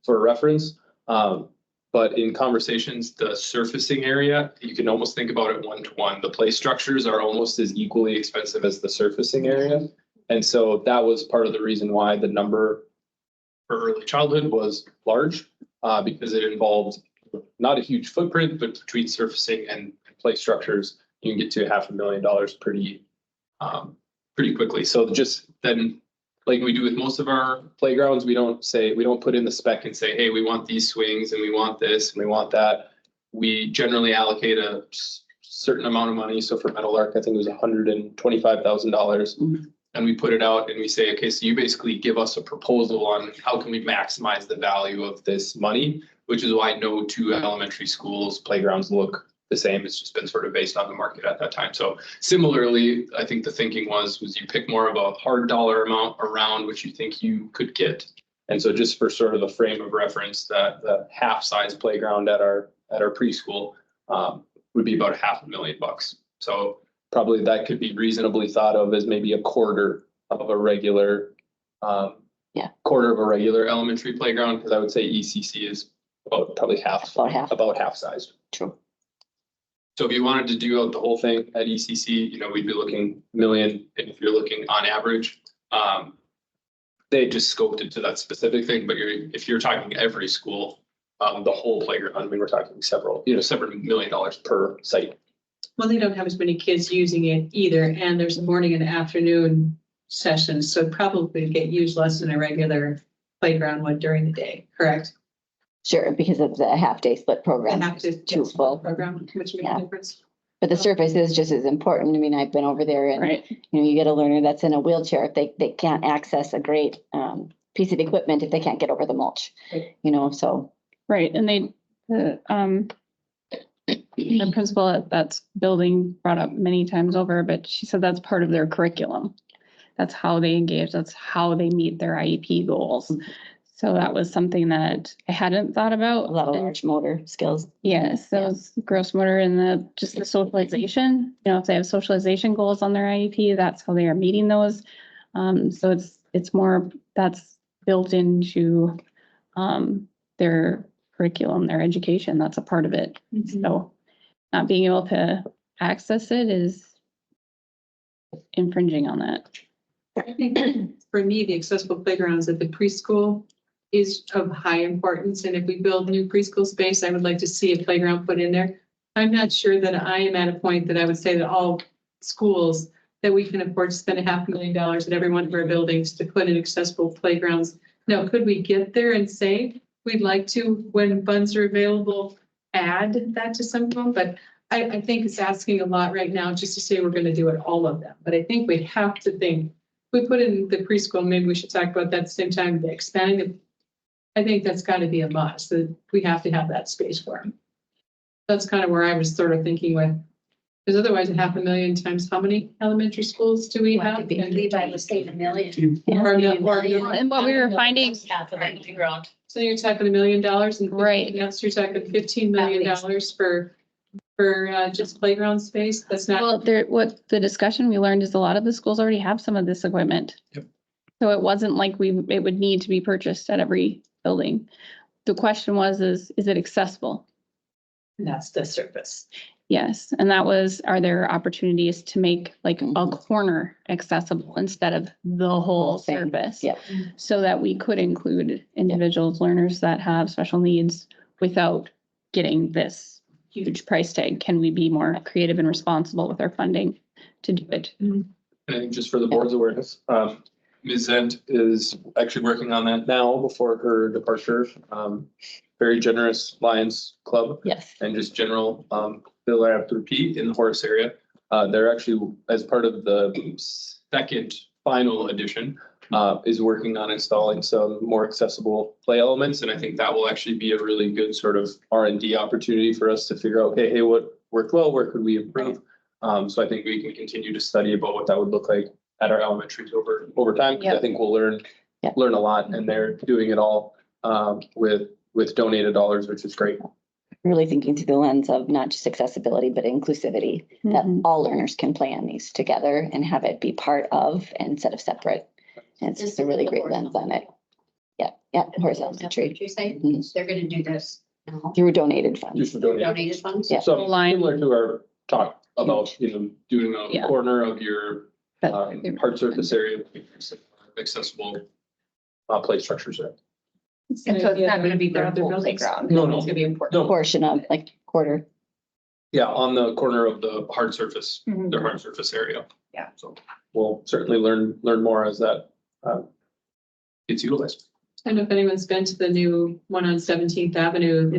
for reference. But in conversations, the surfacing area, you can almost think about it 1-to-1. The play structures are almost as equally expensive as the surfacing area. And so that was part of the reason why the number for early childhood was large, because it involved not a huge footprint, but between surfacing and play structures, you can get to $500,000 pretty quickly. So just then, like we do with most of our playgrounds, we don't put in the spec and say, hey, we want these swings and we want this and we want that. We generally allocate a certain amount of money. So for Meadowlark, I think it was $125,000. And we put it out and we say, okay, so you basically give us a proposal on how can we maximize the value of this money, which is why no two elementary schools playgrounds look the same. It's just been sort of based on the market at that time. So similarly, I think the thinking was you pick more of a hard dollar amount around which you think you could get. And so just for sort of the frame of reference, that the half size playground at our preschool would be about $500,000. So probably that could be reasonably thought of as maybe a quarter of a regular elementary playground, because I would say ECC is about probably about half sized. True. So if you wanted to do out the whole thing at ECC, we'd be looking $1 million. And if you're looking on average, they just scoped it to that specific thing. But if you're talking every school, the whole playground, I mean, we're talking several $1 million per site. Well, they don't have as many kids using it either, and there's a morning and afternoon sessions, so probably get used less than a regular playground would during the day, correct? Sure, because of the half-day split program. And have to Too full. program, which makes Yeah. a difference. But the surface is just as important. I mean, I've been over there and, Right. you get a learner that's in a wheelchair. If they can't access a great piece of equipment if they can't get over the mulch, so. Right, and the principal at that building brought up many times over, but she said that's part of their curriculum. That's how they engage, that's how they meet their IEP goals. So that was something that I hadn't thought about. A lot of large motor skills. Yes, those gross motor and just the socialization, if they have socialization goals on their IEP, that's how they are meeting those. So it's more, that's built into their curriculum, their education, that's a part of it. So not being able to access it is infringing on that. I think for me, the accessible playgrounds at the preschool is of high importance. And if we build new preschool space, I would like to see a playground put in there. I'm not sure that I am at a point that I would say that all schools that we can afford to spend $500,000 at every one of our buildings to put in accessible playgrounds. Now, could we get there and say, we'd like to, when funds are available, add that to some of them? But I think it's asking a lot right now just to say we're going to do it, all of them. But I think we have to think, if we put in the preschool, maybe we should talk about that at the same time, the expanding the, I think that's got to be a must, that we have to have that space for them. That's kind of where I was sort of thinking with, because otherwise $500,000 times how many elementary schools do we have? Levi was saying $1 million. And what we were finding, Half of it ground. So you're talking $1 million and Right. Yes, you're talking $15 million for just playground space. That's not. well, what the discussion we learned is a lot of the schools already have some of this equipment. Yep. So it wasn't like it would need to be purchased at every building. The question was, is it accessible? That's the surface. Yes, and that was, are there opportunities to make like a corner accessible instead of the whole thing, surface? yep. So that we could include individuals, learners that have special needs without getting this huge price tag. Can we be more creative and responsible with our funding to do it? And I think just for the board's awareness, Ms. Zent is actually working on that now before her departure. Very generous Lions Club Yes. and just general philanthropy in the Horace area. They're actually, as part of the second final edition, is working on installing some more accessible play elements. And I think that will actually be a really good sort of R&D opportunity for us to figure out, okay, hey, what worked well, where could we improve? So I think we can continue to study about what that would look like at our elementaries over time. 'Cause I think we'll learn a lot, and they're doing it all with donated dollars, which is great. Really thinking through the lens of not just accessibility, but inclusivity, that all learners can play on these together and have it be part of instead of separate. And it's just a really great lens on it. Yeah, Horace Elementary. What you say? Mhm. They're gonna do this now. Through donated funds. Just for donated. Donated funds? Yeah. So Line. similar to our talk about, doing a Yeah. corner of your But hard surface area, accessible play structures there. And so it's not gonna be their whole playground. No, no. It's gonna be important. No, Portion of like quarter. yeah, on the corner of the hard surface, Mhm. their hard surface area. Yeah. So we'll certainly learn more as that gets utilized. I don't know if anyone's been to the new one on 17th Avenue.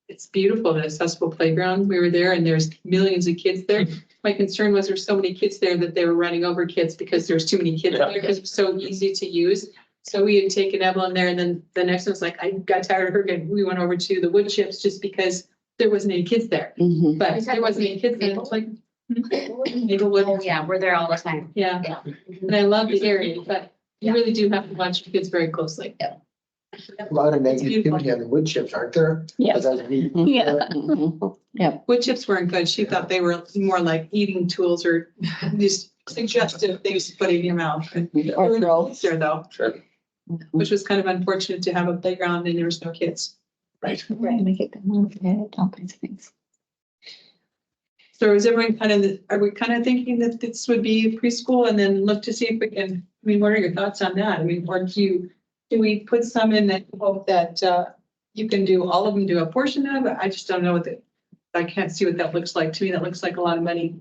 It's beautiful, the accessible playground. We were there and there's millions of kids there. My concern was there's so many kids there that they were running over kids because there's too many kids there because it's so easy to use. So we had taken Evelyn there and then the next one's like, I got tired of her. We went over to the wood chips just because there wasn't any kids there, Mhm. but there wasn't any kids there. It's like Maplewood, Oh, yeah, we're there all the time. yeah. Yeah. And I love the area, but you really do have to watch your kids very closely. A lot of negativity on the wood chips, aren't there? Yes. Yeah. Mhm. Wood chips weren't good. She thought they were more like eating tools or these suggestive things to put in your mouth. They Or were throw. there though, Sure. which was kind of unfortunate to have a playground and there was no kids. Right, make it good, all kinds of things. So is everyone are we kind of thinking that this would be preschool and then look to see if we can, I mean, what are your thoughts on that? I mean, or do we put some in that hope that you can do, all of them do a portion of it? I just don't know I can't see what that looks like. To me, that looks like a lot of money.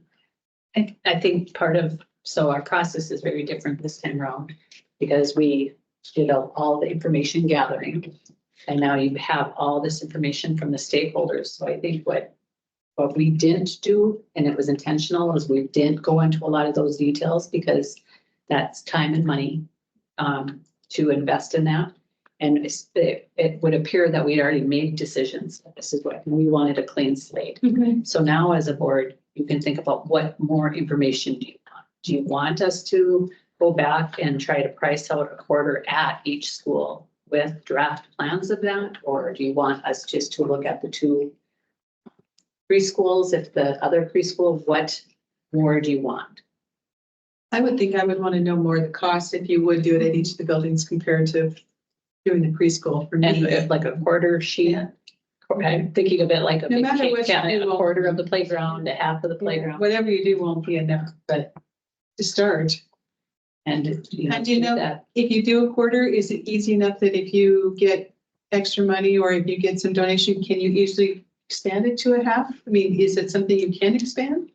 I think so our process is very different this time around because we did all the information gathering. And now you have all this information from the stakeholders. So I think what we didn't do, and it was intentional, is we didn't go into a lot of those details because that's time and money to invest in that. And it would appear that we'd already made decisions. This is what we wanted, a clean slate. So now as a board, you can think about what more information do you want? Do you want us to go back and try to price out a quarter at each school with draft plans of that? Or do you want us just to look at the two preschools? If the other preschool, what more do you want? I would think I would want to know more of the cost if you would do it at each of the buildings compared to doing the preschool for And me. if like a quarter sheet, Yeah. I'm thinking of it like a No big matter cake, what you a do, quarter of the playground, a half of the playground. Whatever you do won't be enough, but to start. And And you know, that, if you do a quarter, is it easy enough that if you get extra money or if you get some donation, can you easily expand it to a half? I mean, is it something you can expand?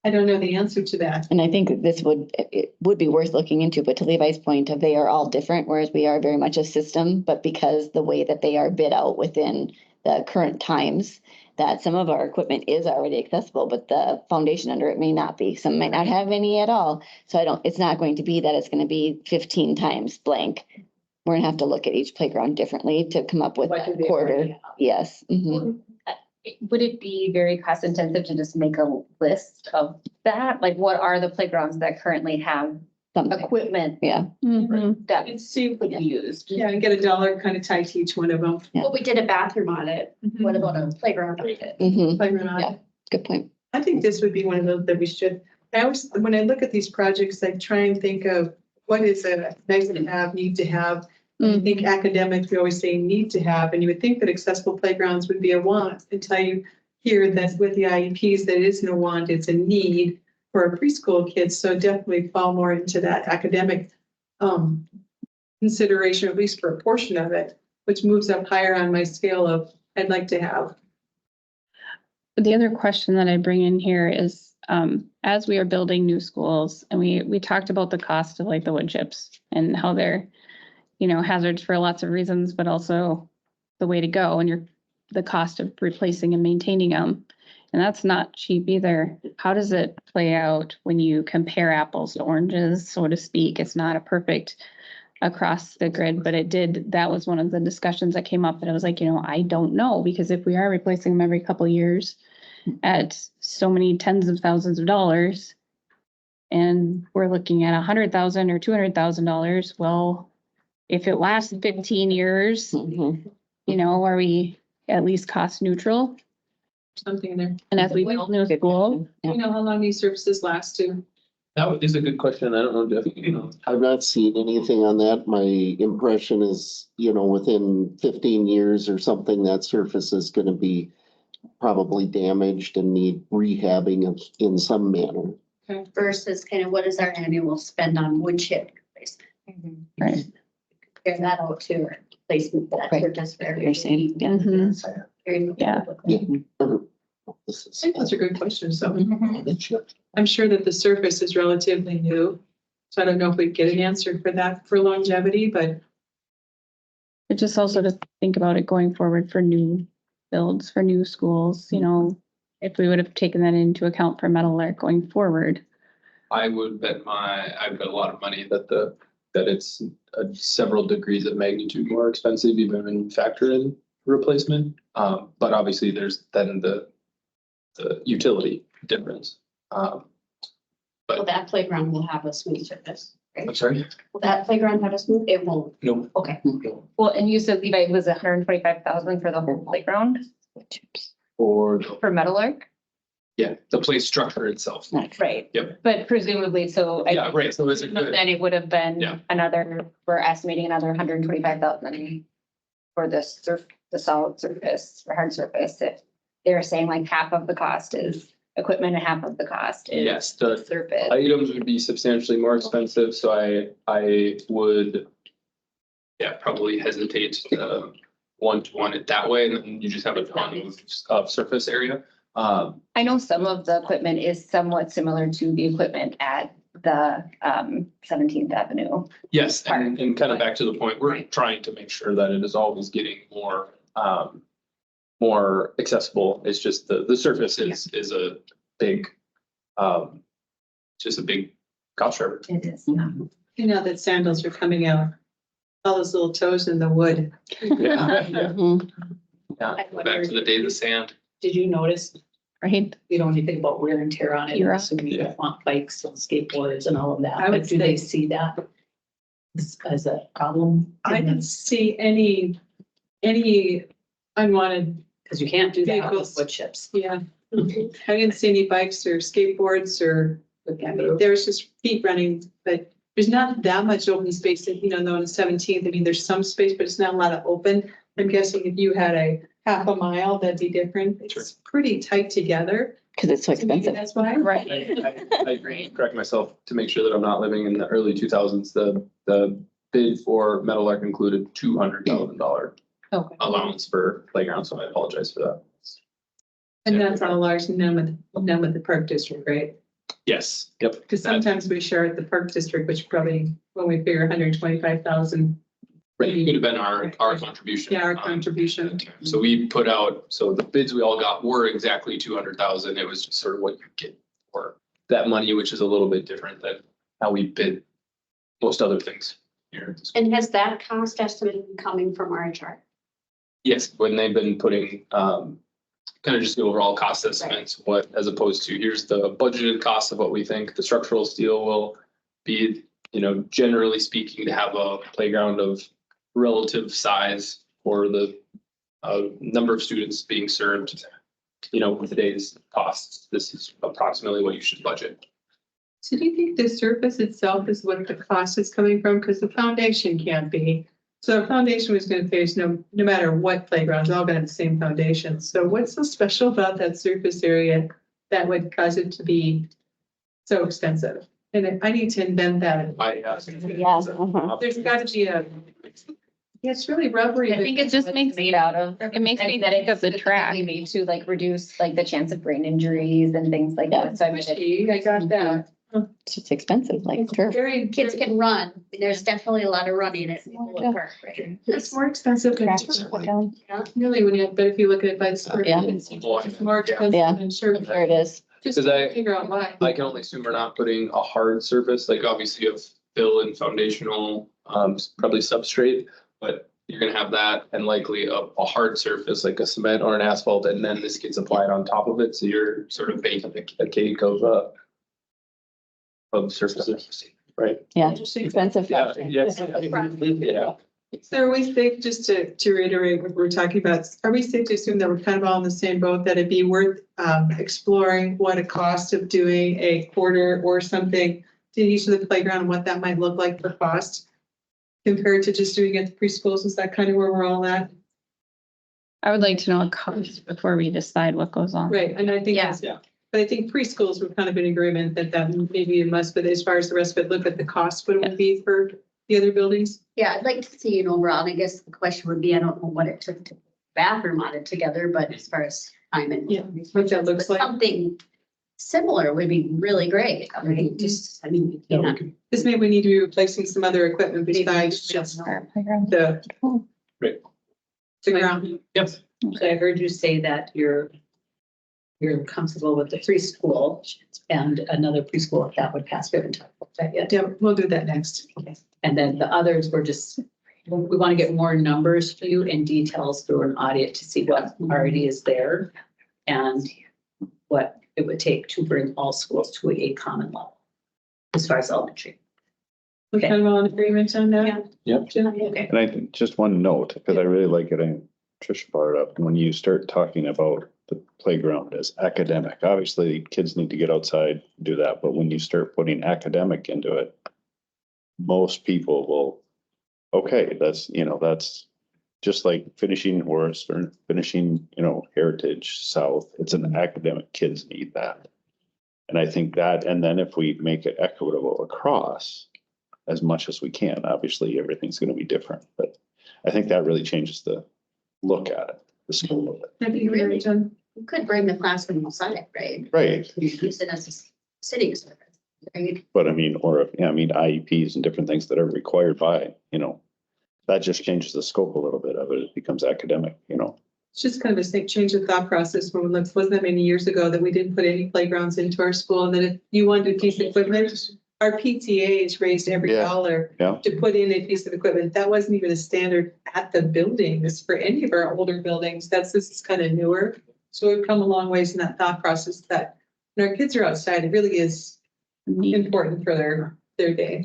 I don't know the answer to that. And I think it would be worth looking into, but to Levi's point of they are all different, whereas we are very much a system, but because the way that they are bid out within the current times, that some of our equipment is already accessible, but the foundation under it may not be. Some might not have any at all. So it's not going to be that it's going to be 15 times blank. We're gonna have to look at each playground differently to come up with what do that they quarter. already have? Yes. Mhm. Would it be very cost intensive to just make a list of that? Like, what are the playgrounds that currently have Something. equipment Yeah. Mhm. that And see, would be used? yeah, and get a dollar kind of tied to each one of them. Yeah. Well, we did a bathroom audit. What about a playground audit? Mhm. Playground audit. Yeah. Good point. I think this would be one of those that we should, I always, when I look at these projects, I try and think of what is a nice to have, need to have. I think academics, we always say need to have, and you would think that accessible playgrounds would be a want until you hear that with the IEPs, that it isn't a want, it's a need for our preschool kids. So definitely fall more into that academic consideration, at least for a portion of it, which moves up higher on my scale of I'd like to have. The other question that I bring in here is, as we are building new schools, and we talked about the cost of like the wood chips and how they're, hazards for lots of reasons, but also the way to go and the cost of replacing and maintaining them. And that's not cheap either. How does it play out when you compare apples to oranges, so to speak? It's not a perfect across the grid, but that was one of the discussions that came up, and I was like, I don't know, because if we are replacing them every couple of years at so many tens of thousands of dollars, and we're looking at $100,000 or $200,000, well, if it lasts 15 years, Mhm. are we at least cost neutral? Something in there. And as we build new schools, Do you know how long these services last to? That is a good question. I don't know, Jeff. I've not seen anything on that. My impression is, within 15 years or something, that surface is gonna be probably damaged and need rehabbing in some manner. Versus kind of what is our annual spend on wood chip replacement? right? Compare that out to replacement that Right. we're just very. You're saying, yeah. Mhm. Very- Yeah. This I is- think those are good questions. So The chip. I'm sure that the surface is relatively new. So I don't know if we'd get an answer for that for longevity, but But just also to think about it going forward for new builds, for new schools, if we would have taken that into account for Metal Arc going forward. I'd bet a lot of money that it's several degrees of magnitude more expensive even when you factor in replacement. But obviously there's then the utility difference. Well, that playground will have a smooth surface. I'm sorry? Will that playground have a smooth? It won't. No. Okay. No. Well, and you said Levi was 125,000 for the whole playground Or, for Meadowlark? yeah, the play structure itself. Right. Yep. But presumably, so. I- Yeah, right. So is it good? Then it would have been Yeah. another, we're estimating another 125,000 for the the solid surface, or hard surface. If they're saying like half of the cost is equipment and half of the cost is Yes, the surface. items would be substantially more expensive, so I would, yeah, probably hesitate to one it that way, and then you just have a ton of surface area. I know some of the equipment is somewhat similar to the equipment at the 17th Avenue. Yes, and kind of back to the point, we're Right. trying to make sure that it is always getting more accessible. It's just the surface is a big, just a big cost driver. It is, yeah. You know that sandals are coming out, all those little toes in the wood. Yeah. Mhm. Back to the day of the sand. Did you notice, Right? you don't anything about wear and tear on it? You're So we Yeah. want bikes and skateboards and all of that. I would But do they say- see that as a problem? I didn't see any unwanted, Because you can't do that with Vehicles. wood chips. yeah. I didn't see any bikes or skateboards or, I mean, there was just feet running, but there's not that much open space, that, you know, on the 17th. I mean, there's some space, but it's not a lot of open. I'm guessing if you had a half a mile, that'd be different. It's pretty tight together. Cause it's so So maybe expensive. that's why. Right. I correct myself to make sure that I'm not living in the early 2000s. The bid for Meadowlark included $200,000 Okay. allowance for playground, so I apologize for that. And that's all ours, none with the park district, right? Yes, yep. Because sometimes we share at the park district, which probably, when we figure 125,000, Right, it could have been our contribution. yeah, our contribution. So we put out, so the bids we all got were exactly 200,000. It was just sort of what you get for that money, which is a little bit different than how we bid most other things here. And has that cost estimate been coming from RHR? Yes, when they've been putting, kind of just the overall cost estimates, what, as opposed to here's the budgeted cost of what we think the structural steel will be, you know, generally speaking, to have a playground of relative size for the number of students being served, you know, with today's costs. This is approximately what you should budget. So do you think the surface itself is what the cost is coming from? Because the foundation can't be. So the foundation was going to face no matter what playground, it's all going to have the same foundation. So what's so special about that surface area that would cause it to be so expensive? And I need to invent that. Yeah. Uh-huh. There's got to be a, yeah, it's really rubbery. I think it just makes made out of. It makes I me mean, that think of the it's track. specifically made to like reduce like the chance of brain injuries and things like that. So I mean, it- I got that. It's just expensive, like It's turf. very, Kids can run. There's definitely a lot of running at the park, right? it's more expensive than Track turf. down. Really, when you, but if you look at it by the square Yeah. foot, it's more expensive Yeah. than surface. There it is. Just Because I- figure out why. I can only assume we're not putting a hard surface, like obviously you have fill and foundational, probably substrate, but you're gonna have that and likely a hard surface like a cement or an asphalt, and then this gets applied on top of it, so you're sort of baking a cake of surfaces, right? Yeah, expensive. Yeah, yes, yeah. So are we safe, just to reiterate what we're talking about, are we safe to assume that we're kind of all in the same boat, that it'd be worth exploring what a cost of doing a quarter or something to each of the playground, and what that might look like for cost compared to just doing it at the preschools? Is that kind of where we're all at? I would like to know a cost before we decide what goes on. Right, and I think, Yeah. that's- but I think preschools were kind of in agreement that maybe it must, but as far as the rest of it, look at the cost, what it would be for the other buildings. Yeah, I'd like to see an overall, and I guess the question would be, I don't know what it took to bathroom on it together, but as far as time and. Yeah, what that looks But like. Something similar would be really great. I mean, just, I mean, you know, This maybe we need to be replacing some other equipment besides just Our playground. the. Right. The ground. Yep. So I heard you say that you're comfortable with the preschool and another preschool if that would pass. We haven't talked about that yet. Yeah, we'll do that next. And then the others were just we want to get more numbers for you and details through an audit to see what already is there and what it would take to bring all schools to a common level as far as elementary. We kind of all in agreement on that? Yep. Jen? Okay. And I think just one note, because I really like it, and Tricia brought it up, when you start talking about the playground as academic, obviously kids need to get outside, do that, but when you start putting academic into it, most people will, okay, that's, that's just like finishing Horace or finishing, Heritage South. It's an academic, kids need that. And I think that, and then if we make it equitable across as much as we can, obviously everything's going to be different, but I think that really changes the look at it, the scope of it. Have you really done? You could bring the classroom outside, right? Right. Use it as a sitting surface, right? But IEPs and different things that are required by, that just changes the scope a little bit of it. It becomes academic, It's just kind of a change of thought process when we looked, wasn't that many years ago that we didn't put any playgrounds into our school, and then if you wanted a piece of equipment, our PTAs raised every Yeah. dollar Yeah. to put in a piece of equipment. That wasn't even a standard at the buildings for any of our older buildings. This is kind of newer. So we've come a long ways in that thought process that when our kids are outside, it really is important for their day.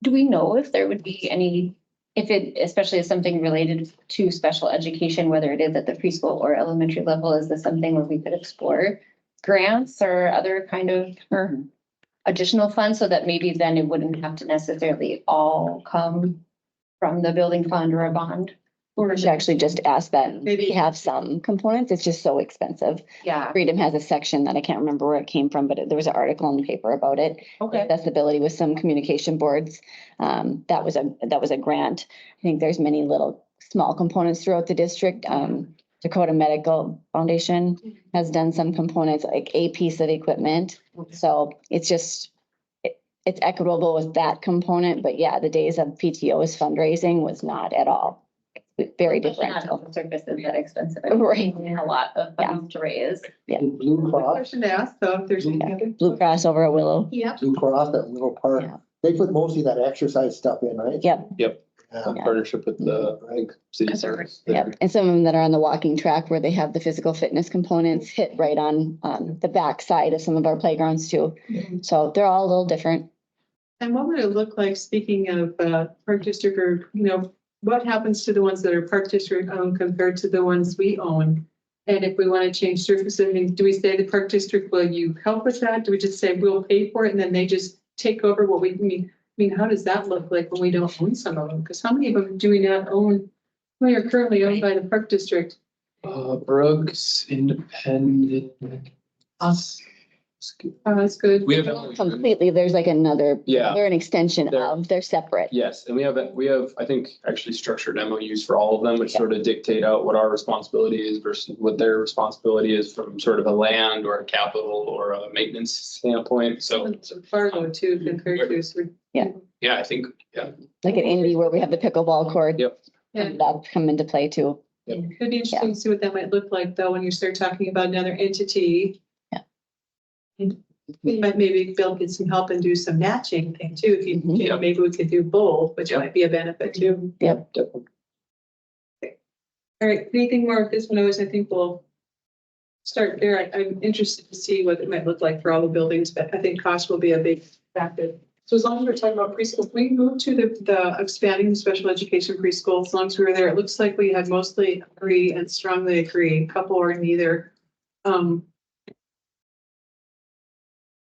Do we know if there would be any, if it especially is something related to special education, whether it is at the preschool or elementary level, is this something where we could explore grants or other kind of or additional funds so that maybe then it wouldn't have to necessarily all come from the building fund or a bond? Or we should actually just ask that Maybe- we have some components. It's just so expensive. Yeah. Freedom has a section that I can't remember where it came from, but there was an article in the paper about it. Okay. Accessibility with some communication boards. That was a grant. I think there's many little small components throughout the district. Dakota Medical Foundation has done some components, like a piece of equipment. So it's just, it's equitable with that component, but yeah, the days of PTO's fundraising was not at all. Very Especially not different. health services that expensive. Right. A lot of funds to raise. Blue Cross, Question to ask though, if there's any other. Blue Cross over at Willow. Yep. Blue Cross, that little park, Yeah. they put mostly that exercise stuff in, right? Yep, Yeah. Partnership with the, I think, city service. yep. And some of them that are on the walking track where they have the physical fitness components hit right on the back side of some of our playgrounds too. So they're all a little different. And what would it look like, speaking of park district, or, what happens to the ones that are park district owned compared to the ones we own? And if we want to change surface, do we say the park district, will you help with that? Do we just say we'll pay for it and then they just take over what we mean? How does that look like when we don't own some of them? Because how many of them do we not own? We are currently owned by the park district. Brooks, Independent. Us. Oh, that's good. We have. Completely, there's like another, Yeah. they're an extension they're separate. Yes, and we have, I think, actually structured MOUs for all of them, which sort of dictate out what our responsibility is versus what their responsibility is from sort of a land or a capital or a maintenance standpoint. So, Fargo too, compared to. yeah, I think, Like at Indy where we have the pickleball court. Yep. Yeah. That'll come into play too. It'd be interesting to see what that might look like though, when you start talking about another entity. Yeah. We might maybe Bill get some help and do some matching thing too, if you, Mhm. maybe we could do both, which might be a benefit too. Yep. All right, anything more of this one? I think we'll start there. I'm interested to see what it might look like for all the buildings, but I think cost will be a big factor. So as long as we're talking about preschool, we moved to the expanding the special education preschool. As long as we were there, it looks like we had mostly agree and strongly agree, couple or neither.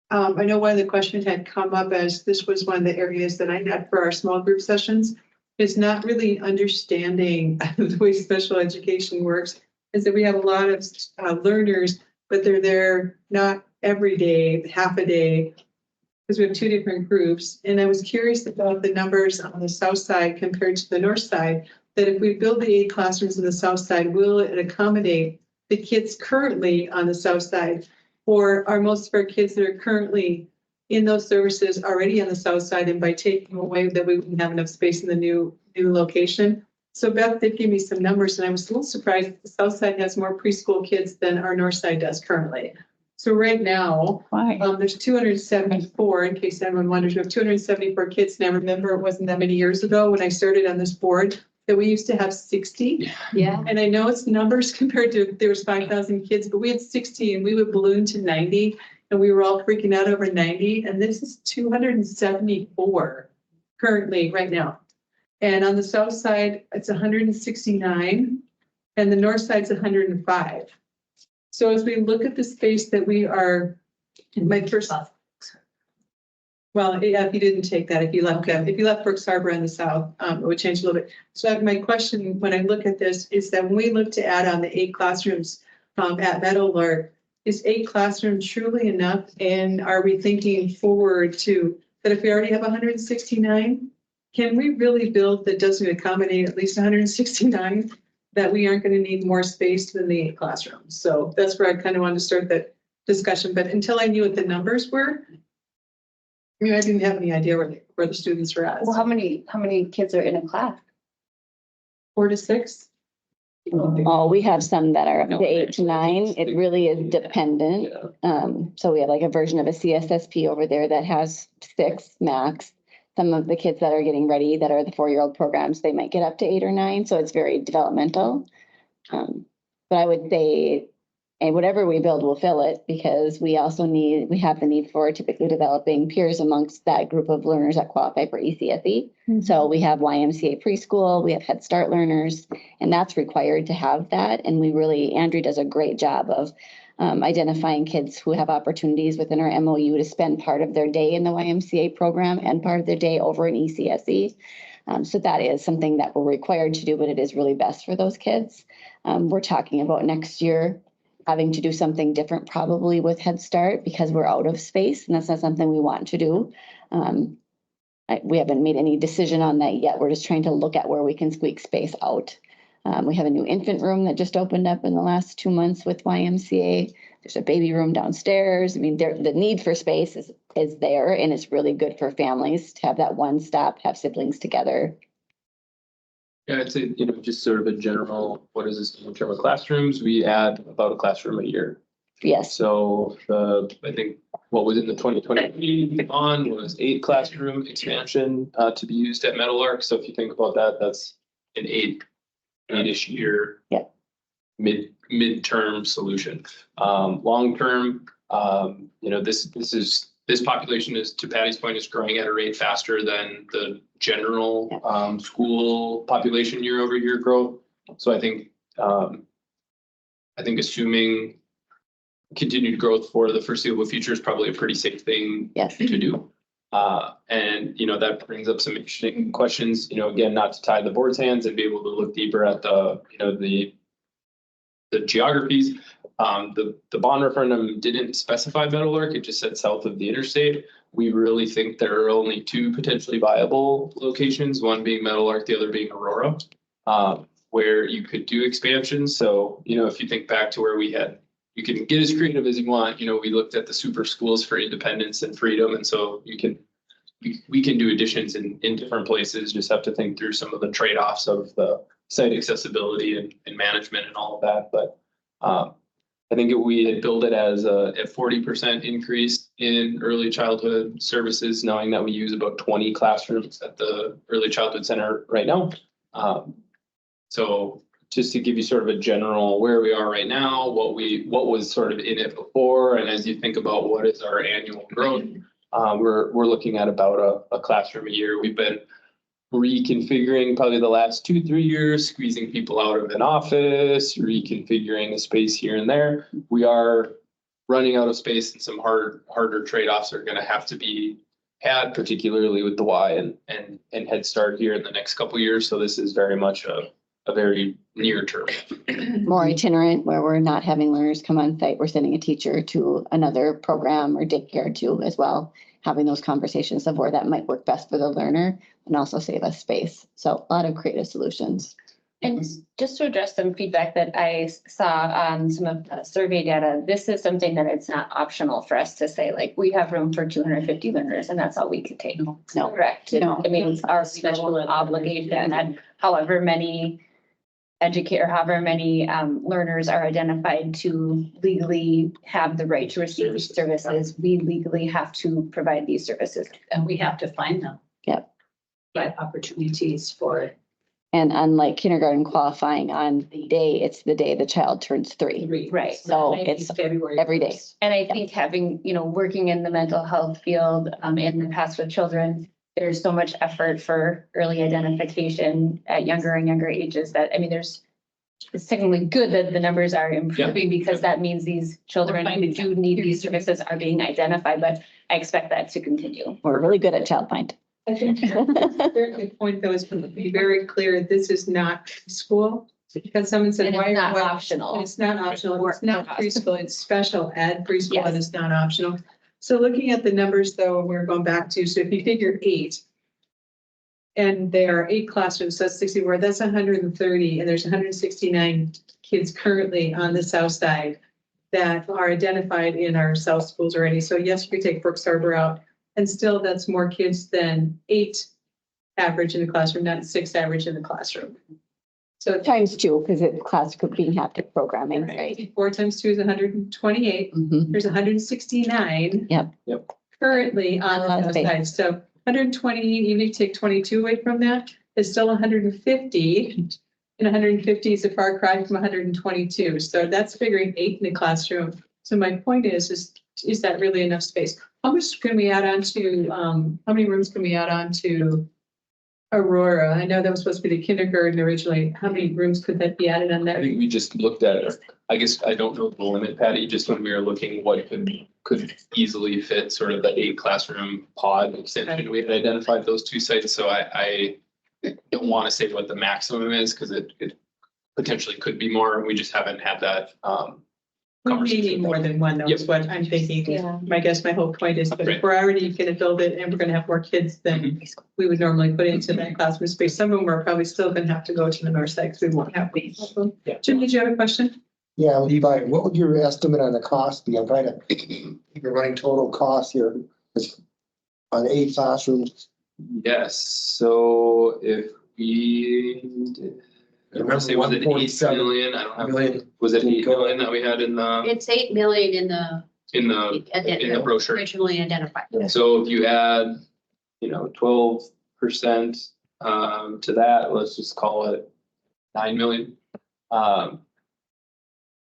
I know one of the questions had come up as this was one of the areas that I had for our small group sessions, is not really understanding the way special education works. Is that we have a lot of learners, but they're there not every day, half a day, because we have two different groups. And I was curious about the numbers on the south side compared to the north side, that if we build the 8 classrooms on the south side, will it accommodate the kids currently on the south side? Or are most of our kids that are currently in those services already on the south side, and by taking away that we wouldn't have enough space in the new location? So Beth did give me some numbers, and I was a little surprised that the south side has more preschool kids than our north side does currently. So right now, Why? there's 274, in case anyone wonders, we have 274 kids. And I remember it wasn't that many years ago when I started on this board that we used to have 60. Yeah. And I know it's numbers compared to, there was 5,000 kids, but we had 60 and we would balloon to 90. And we were all freaking out over 90. And this is 274 currently right now. And on the south side, it's 169. And the north side's 105. So as we look at the space that we are, my first, well, yeah, if you didn't take that, if you left Brooks Harbor on the south, it would change a little bit. So my question, when I look at this, is that when we look to add on the 8 classrooms at Meadowlark, is 8 classrooms truly enough? And are we thinking forward to that if we already have 169, can we really build that doesn't accommodate at least 169? That we aren't going to need more space than the 8 classrooms. So that's where I kind of wanted to start that discussion. But until I knew what the numbers were, I mean, I didn't have any idea where the students were at. Well, how many kids are in a class? 4 to 6. Oh, we have some that are up No, to 8 to 9. It really is dependent. So we have like a version of a CSSP over there that has 6 max. Some of the kids that are getting ready that are the 4-year-old programs, they might get up to 8 or 9. So it's very developmental. But I would say, and whatever we build, we'll fill it because we have the need for typically developing peers amongst that group of learners that qualify for ECSE. So we have YMCA preschool, we have Head Start learners, and that's required to have that. And Andrew does a great job of identifying kids who have opportunities within our MOU to spend part of their day in the YMCA program and part of their day over in ECSE. So that is something that we're required to do, but it is really best for those kids. We're talking about next year having to do something different probably with Head Start because we're out of space and that's not something we want to do. We haven't made any decision on that yet. We're just trying to look at where we can squeak space out. We have a new infant room that just opened up in the last 2 months with YMCA. There's a baby room downstairs. I mean, the need for space is there, and it's really good for families to have that one stop, have siblings together. Yeah, I'd say, just sort of a general, what is this in terms of classrooms? We add about a classroom a year. Yes, So I think what was in the 2023 on was 8 classroom expansion to be used at Meadowlark. So if you think about that, that's an 8-ish year. Yeah. Midterm solution. Long term, this population is, to Patty's point, is growing at a rate faster than the general school population year over year growth. So I think assuming continued growth for the foreseeable future is probably a pretty safe thing yes. to do. And that brings up some interesting questions, again, not to tie the board's hands and be able to look deeper at the geographies. The bond referendum didn't specify Meadowlark, it just said south of the interstate. We really think there are only 2 potentially viable locations, one being Meadowlark, the other being Aurora, where you could do expansions. So, if you think back to where you can get as creative as you want. We looked at the super schools for independence and freedom. And so we can do additions in different places, just have to think through some of the trade-offs of the site accessibility and management and all of that. But I think we had built it as a 40% increase in early childhood services, knowing that we use about 20 classrooms at the early childhood center right now. So just to give you sort of a general where we are right now, what was sort of in it before, and as you think about what is our annual growth, we're looking at about a classroom a year. We've been reconfiguring probably the last 2-3 years, squeezing people out of an office, reconfiguring a space here and there. We are running out of space, and some harder trade-offs are going to have to be had, particularly with the Y and Head Start here in the next couple of years. So this is very much a very near term. More itinerant, where we're not having learners come on site. We're sending a teacher to another program or daycare too as well, having those conversations of where that might work best for the learner and also save us space. So a lot of creative solutions. And just to address some feedback that I saw on some of the survey data, this is something that it's not optional for us to say, like, we have room for 250 learners and that's all we could take. No. Correct. No. I mean, it's our special obligation that however many educate or however many learners are identified to legally have the right to receive these services, we legally have to provide these services. And we have to find them. Yep. Right, opportunities for And unlike kindergarten qualifying on the day, it's the day the child turns 3. three. Right. So Maybe it's February. every day. 1st. And I think having, working in the mental health field, in the past with children, there's so much effort for early identification at younger and younger ages that, it's technically good that the numbers are improving because that means these children who do need these services are being identified, but I expect that to continue. We're really good at child find. I think a very good point though is to be very clear, this is not school. Because someone said, And why? it's not why- optional. It's not optional. It's not preschool. It's special ed preschool and Yes. it's not optional. So looking at the numbers though, we're going back to, so if you figure 8. And there are 8 classrooms, so that's 64, that's 130, and there's 169 kids currently on the south side that are identified in our south schools already. So yes, we take Brooks Harbor out, and still that's more kids than 8 average in the classroom, not 6 average in the classroom. So Times 2, because it's class group being haptic programming, right? 4 times 2 is 128. Mhm. There's 169. Yep. Yep. Currently on the south side. So 120, even if you take 22 away from that, it's still 150. And 150 is a far cry from 122. So that's figuring 8 in the classroom. So my point is that really enough space? How much can we add on to, how many rooms can we add on to Aurora? I know that was supposed to be the kindergarten originally. How many rooms could that be added on I there? think we just looked at it. I guess I don't know the limit, Patty, just when we were looking what could easily fit sort of the 8 classroom pod extension. We had identified those 2 sites, so I don't want to say what the maximum is because it potentially could be more. We just haven't had that We may conversation. need more than one, though, is what I'm thinking. Yeah. I guess my whole point is, but if Right. we're already gonna build it and we're gonna have more kids than we would normally put into that classroom space, some of them are probably still gonna have to go to the north side because we won't have these. Yeah. Jim, did you have a question? Yeah, Levi, what would your estimate on the cost be? I'm trying to, you're running total cost here. It's on 8 classrooms. Yes, so if we did, I want to say, was it 8 1.7 million? I don't have, million. was it 8 million that we had in the, It's 8 million in in the brochure? originally identified. So if you add, 12% to that, let's just call it 9 million.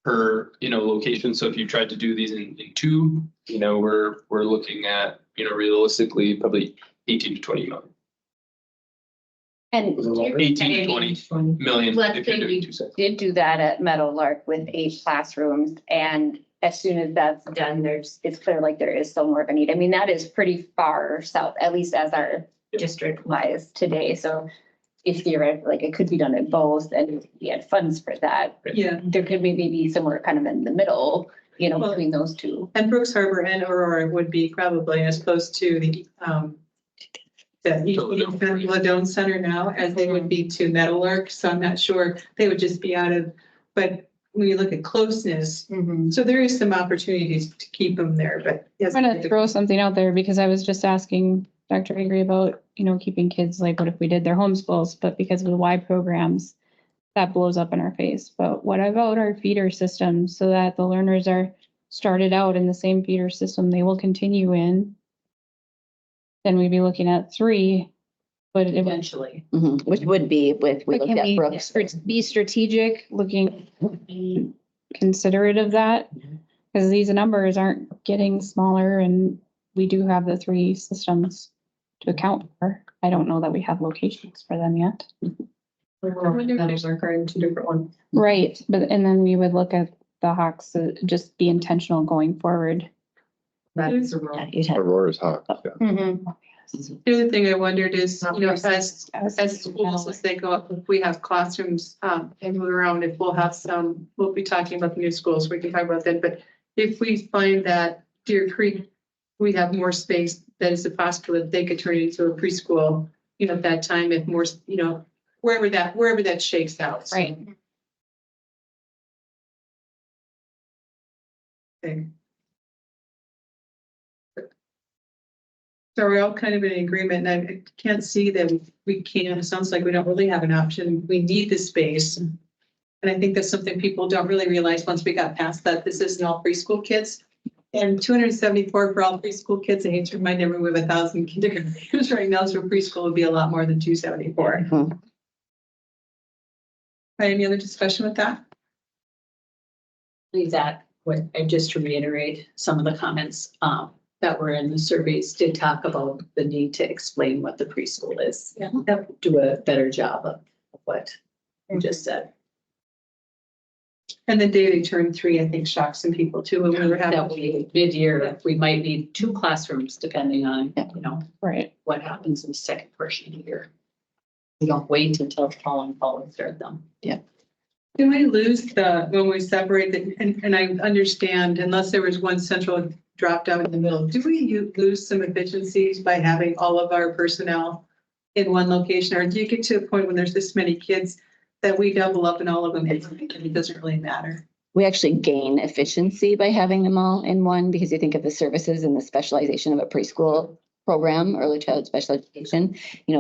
Per, location. So if you tried to do these in 2, we're looking at, realistically, probably 18 to 20 million. And 18 to 20 million. Let's if you're say doing we 2 sites. did do that at Meadowlark with 8 classrooms. And as soon as that's done, it's clear like there is still more of a need. I mean, that is pretty far south, at least as our district lies today. So if theoretically, like it could be done at both and we had funds for that, Yeah, there could maybe be somewhere kind of in the middle, Well- between those 2. and Brooks Harbor and Aurora would be probably as close to the Ladone Center now as they would be to Meadowlark. So I'm not sure they would just be out of, but when you look at closeness, so there is some opportunities to keep them there, but yes. I'm gonna throw something out there because I was just asking Dr. Avery about, keeping kids, like what if we did their homeschools, but because of the Y programs, that blows up in our face. But what about our feeder system so that the learners are started out in the same feeder system they will continue in? Then we'd be looking at 3, but it would Eventually. Mhm. Which would be we But looked can at we Brooks. be strategic, looking considerate of that? Because these numbers aren't getting smaller and we do have the 3 systems to account for. I don't know that we have locations for them yet. Meadowlark are in 2 different ones. Right, and then we would look at the Hawks, just be intentional going forward. That's a Yeah, roll. you'd have- Aurora's hot. Yeah. The other thing I wondered is, as As schools, as they go up, if we have classrooms, and move around, if we'll have some, we'll be talking about the new schools, we can talk about that, but if we find that Deer Creek, we have more space, that is a possibility that they could turn it into a preschool, at that time, if more, wherever that shakes out. So, Right. okay. So we're all kind of in agreement, and I can't see that we can, it sounds like we don't really have an option, we need the space. And I think that's something people don't really realize once we got past that, this isn't all preschool kids. And 274 for all preschool kids. I hate to remind everyone we have 1,000 kindergartners right now, so preschool would be a lot more than 274. Mhm. Any other discussion with that? That, just to reiterate, some of the comments that were in the surveys did talk about the need to explain what the preschool is. Yeah. Do a better job of what you just said. And the day they turned 3, I think shocked some people too, when we were That having. we, mid-year, we might need 2 classrooms depending on, you know, Right. what happens in the second portion of the year. We don't wait until fall and start them. Do we lose when we separate and I understand unless there was one central drop down in the middle, do we lose some efficiencies by having all of our personnel in one location? Or do you get to a point when there's this many kids that we double up in all of them and it doesn't really matter? We actually gain efficiency by having them all in one because you think of the services and the specialization of a preschool program, early childhood special education,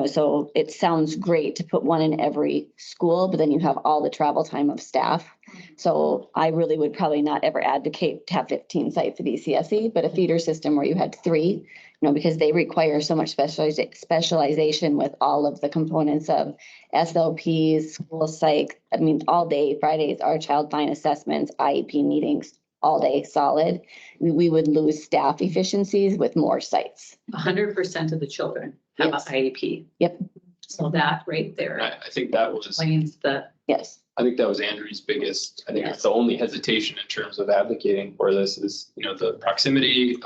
so it sounds great to put one in every school, but then you have all the travel time of staff. So I really would probably not ever advocate to have 15 sites of ECSE, but a feeder system where you had 3, because they require so much specialization with all of the components of SLPs, school psych, all day, Fridays, our child find assessments, IEP meetings, all day solid. We would lose staff efficiencies with more sites. 100% of the children have a Yes. IEP. Yep. So that right there I think that was, explains the, Yes. I think that was Andrew's biggest, I think it's the only hesitation in terms of advocating for this is, the proximity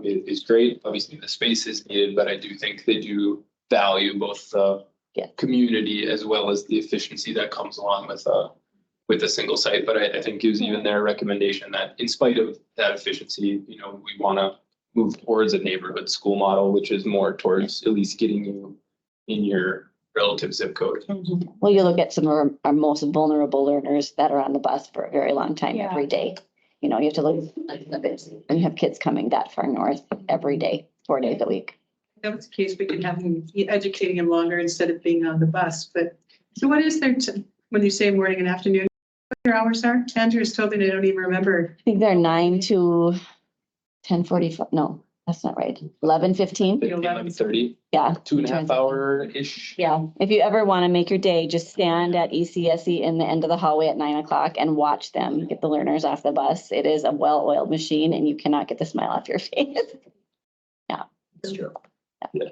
is great. Obviously, the space is needed, but I do think they do value both the Yeah. community as well as the efficiency that comes along with a single site. But I think gives even their recommendation that in spite of that efficiency, we want to move towards a neighborhood school model, which is more towards at least getting you in your relative zip code. Well, you look at some of our most vulnerable learners that are on the bus for a very long time Yeah. every day. You have to look at it and you have kids coming that far north every day, 4 days a week. If that was the case, we could have them educating them longer instead of being on the bus. But so what is there when you say morning and afternoon? What your hours are? Andrew has told me I don't even remember. I think they're 9 to 10:45. No, that's not right. 11:15. 11:30, Yeah. 2.5 hour-ish. Yeah. If you ever want to make your day, just stand at ECSE in the end of the hallway at 9 o'clock and watch them get the learners off the bus. It is a well-oiled machine and you cannot get the smile off your face. it's true.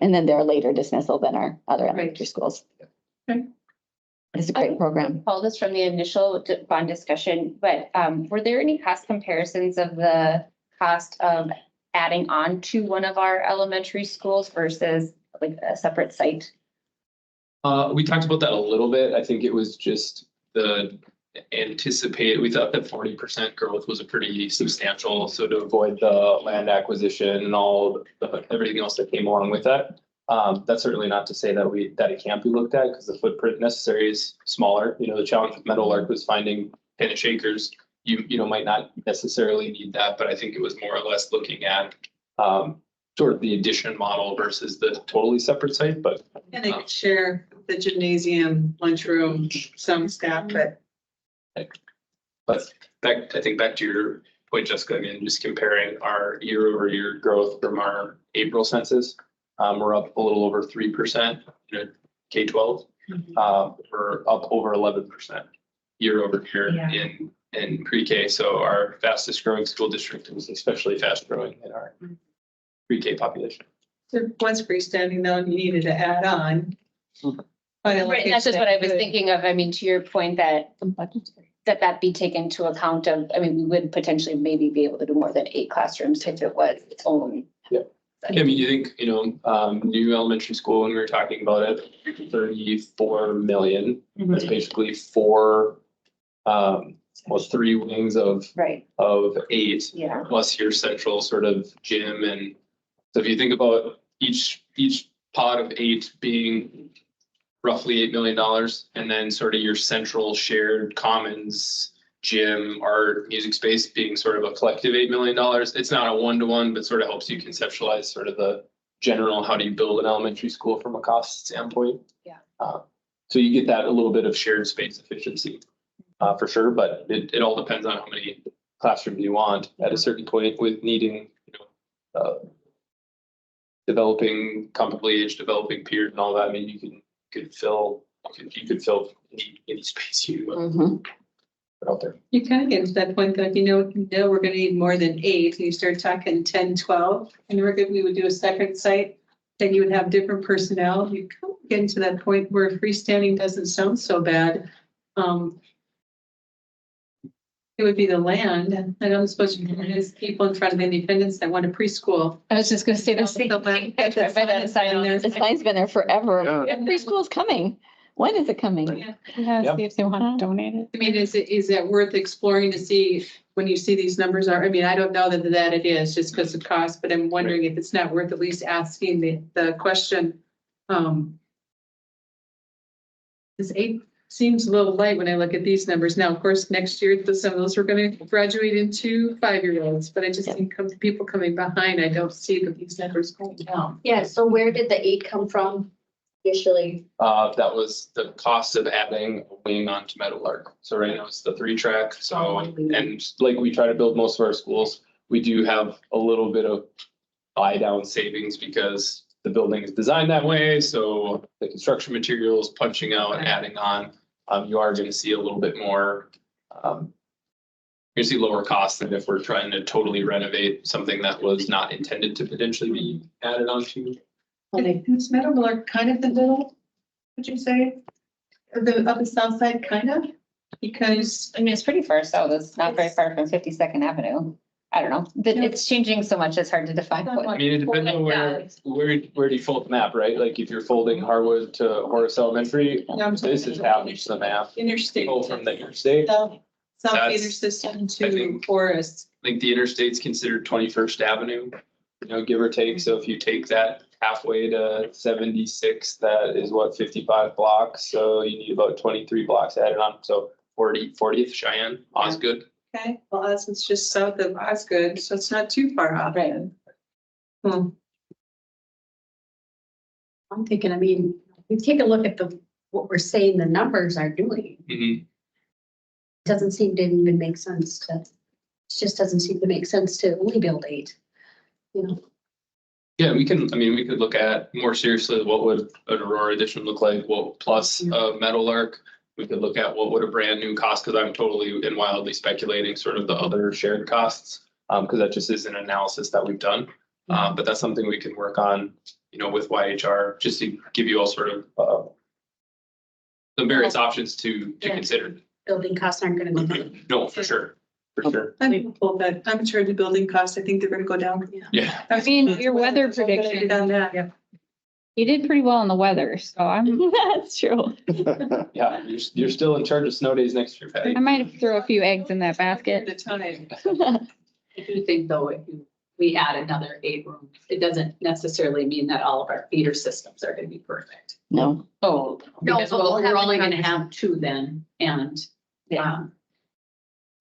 And then there are later dismissal than our other elementary schools. Okay. It's a great program. Paul, this from the initial bond discussion, but were there any cost comparisons of the cost of adding on to one of our elementary schools versus like a separate site? We talked about that a little bit. I think it was just we thought that 40% growth was a pretty substantial, so to avoid the land acquisition and everything else that came along with that. That's certainly not to say that it can't be looked at because the footprint necessary is smaller. The challenge with Meadowlark was finding 10-ish acres. You might not necessarily need that, but I think it was more or less looking at sort of the addition model versus the totally separate site, but. And they could share the gymnasium, lunchroom, some staff, but I think back to your point, Jessica, just comparing our year-over-year growth from our April census, we're up a little over 3%, K-12. We're up over 11% year over year in pre-K. So our fastest growing school district was especially fast growing in our pre-K population. so once freestanding though, you needed to add on. Right, that's just what I was thinking of. To your point that be taken into account of, we would potentially maybe be able to do more than 8 classrooms if it was its own. Yeah. You think, new elementary school, when we were talking about it, 34 million, that's basically 4, 3 wings of Right. 8. Yeah. Plus your central sort of gym. And so if you think about each pot of 8 being roughly $8 million, and then sort of your central shared commons, gym, art, music space being sort of a collective $8 million. It's not a one-to-one, but sort of helps you conceptualize sort of the general, how do you build an elementary school from a cost standpoint? Yeah. So you get that a little bit of shared space efficiency. for sure, but it all depends on how many classrooms you want at a certain point with needing, developing comfortably aged, developing peers and all that. I mean, you could fill any space you put out there. You kind of get to that point that, we're gonna need more than 8, and you start talking 10, 12, and we would do a second site, then you would have different personnel. You kind of get into that point where freestanding doesn't sound so bad. It would be the land. I don't suppose there's people in front of Independence that want a preschool. I was just gonna say the same The thing. land- the sign is down there. The sign's been there forever. Yeah. And preschool's coming. When is it coming? Yeah. Yeah, see if they want to donate it. I mean, is it worth exploring to see when you see these numbers are, I mean, I don't know that it is just because of cost, but I'm wondering if it's not worth at least asking the question. This 8 seems a little light when I look at these numbers. Now, of course, next year, some of those are going to graduate into 5-year-olds, but I just think people coming behind, I don't see that these numbers going down. Yeah, so where did the 8 come from initially? That was the cost of adding a wing onto Meadowlark. So right now it's the 3-track. So, and like we try to build most of our schools, we do have a little bit of buy down savings because the building is designed that way. So the construction materials, punching out and adding on, you are going to see a little bit more, you're going to see lower costs than if we're trying to totally renovate something that was not intended to potentially be added onto. Is Meadowlark kind of the middle, would you say? Of the south side, kind of? Because, I mean, it's pretty far south. It's not very far from 52nd Avenue. I don't know. It's changing so much. It's hard to define. I mean, it depends on where do you fold the map, right? Like if you're folding Harwood to Horace Elementary, this is half the map. interstate. Go from the interstate. South That's- feeder system I to think- Forest. I think the interstate's considered 21st Avenue, give or take. So if you take that halfway to 76, that is what, 55 blocks. So you need about 23 blocks added on. So 40th Cheyenne, Osgood. Okay, well, Osgood's just south of Osgood, so it's not too far off. Right. I'm thinking, I mean, we take a look at what we're saying the numbers are doing. Mhm. Doesn't seem to even make sense to, it just doesn't seem to make sense to only build 8. Yeah, we could look at more seriously, what would an Aurora addition look like? Well, plus Meadowlark. We could look at what would a brand new cost, because I'm totally and wildly speculating sort of the other shared costs. Because that just is an analysis that we've done. But that's something we can work on, with YHR, just to give you all sort of the various options to consider. Building costs aren't gonna go down. No, for sure. I'm hopeful that I'm in charge of building costs. I think they're gonna go down. Yeah. I mean, your weather prediction, Down that, yeah. you did pretty well on the weather, so That's true. Yeah, you're still in charge of snow days next year, Patty. I might throw a few eggs in that basket. The time. I do think though, if we add another 8 rooms, it doesn't necessarily mean that all of our feeder systems are gonna be perfect. No. Oh, No, because but we'll we're have only the gonna have 2 then, and,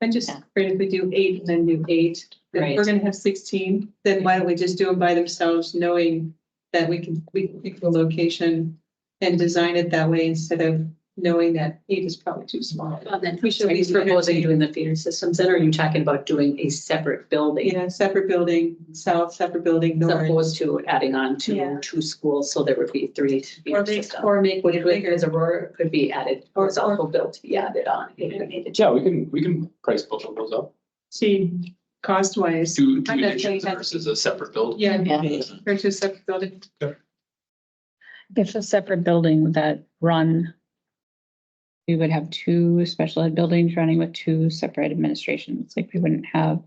I'm just afraid if we do 8 and then do 8, if Right. we're gonna have 16, then why don't we just do them by themselves, knowing that we can pick the location and design it that way instead of knowing that 8 is probably too small. then We should are you be proposing doing the feeder systems then, or are you talking about doing a separate building? Yeah, separate building, south, separate building, As north. opposed to adding on Yeah. two schools, so there would be 3 Or feeder make, systems. or make Would it it, bigger. as Aurora could be added, or it's also built to be added on. if we needed to. Yeah, we can price both of those up. See, cost wise. Two I'm not additions saying that- versus a separate build. Yeah, Yeah. or just separate building. If a separate building that run, we would have 2 special ed buildings running with 2 separate administrations, like we wouldn't have.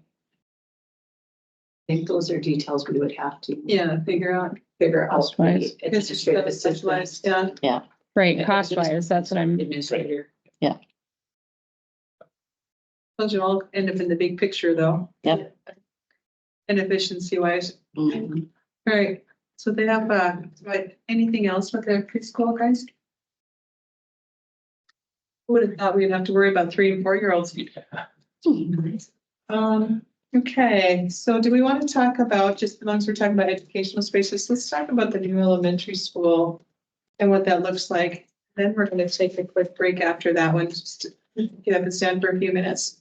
I think those are details we would have to Yeah, figure out. figure out. Cost-wise. the This is administrative specialized, assistants. yeah. Right, Yeah, cost wise, that's what I'm, Administrator. Those will all end up in the big picture though. Yep. And efficiency wise. Mhm. All right, so they have, anything else with their preschool guys? Who would have thought we'd have to worry about 3 and 4-year-olds? Okay, so do we want to talk about, just as long as we're talking about educational spaces, let's talk about the new elementary school and what that looks like. Then we're going to take a quick break after that one. Just Get up and stand for a few minutes.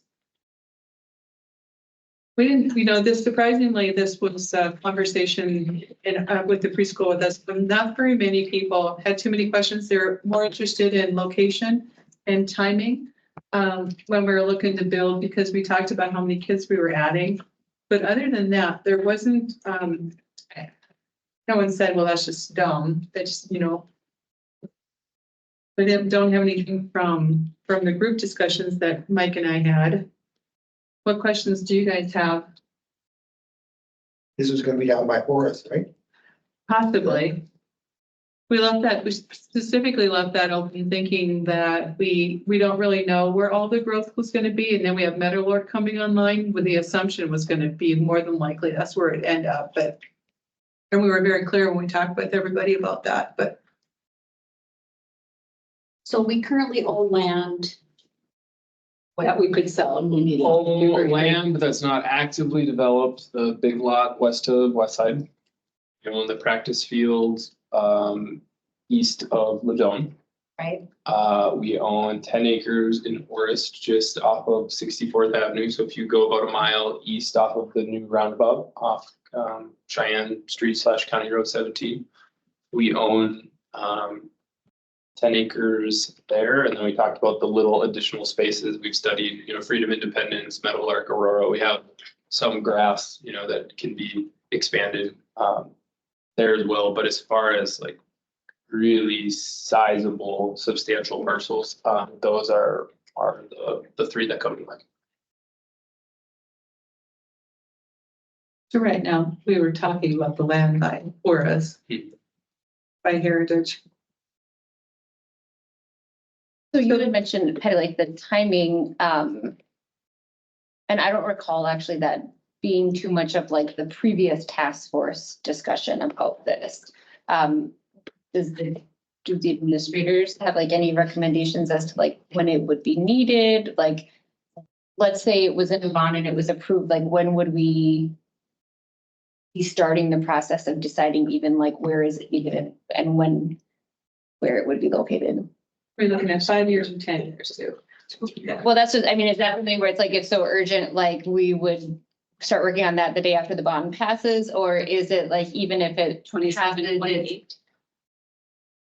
We didn't, this surprisingly, this was a conversation with the preschool with us, but not very many people had too many questions. They're more interested in location and timing. When we were looking to build, because we talked about how many kids we were adding. But other than that, there wasn't, no one said, well, that's just dumb. They just, but they don't have anything from the group discussions that Mike and I had. What questions do you guys have? This was gonna be down by Horace, right? Possibly. We specifically left that open, thinking that we don't really know where all the growth was gonna be, and then we have Meadowlark coming online, with the assumption was gonna be more than likely that's where it'd end up, but. And we were very clear when we talked with everybody about that, but. So we currently own land. That we could sell. Own land that's not actively developed, the big lot west of West Side. We own the practice field, east of Ladone. Right. We own 10 acres in Forest, just off of 64th Avenue. So if you go about a mile east off of the new roundabout off Cheyenne Street / County Road 17, we own 10 acres there. And then we talked about the little additional spaces we've studied, Freedom, Independence, Meadowlark, Aurora. We have some grass, that can be expanded there as well. But as far as like really sizable, substantial parcels, those are the three that come to mind. So right now, we were talking about the land by Horace. By Heritage. So you had mentioned kind of like the timing, and I don't recall actually that being too much of like the previous task force discussion about this. Do the administrators have like any recommendations as to like when it would be needed? Like, let's say it was in a bond and it was approved, like when would we be starting the process of deciding even like where is it needed and where it would be located? We're looking at 5 years and 10 years too. Well, that's just, is that something where it's like, it's so urgent, like we would start working on that the day after the bond passes? Or is it like, even if it 27, 28.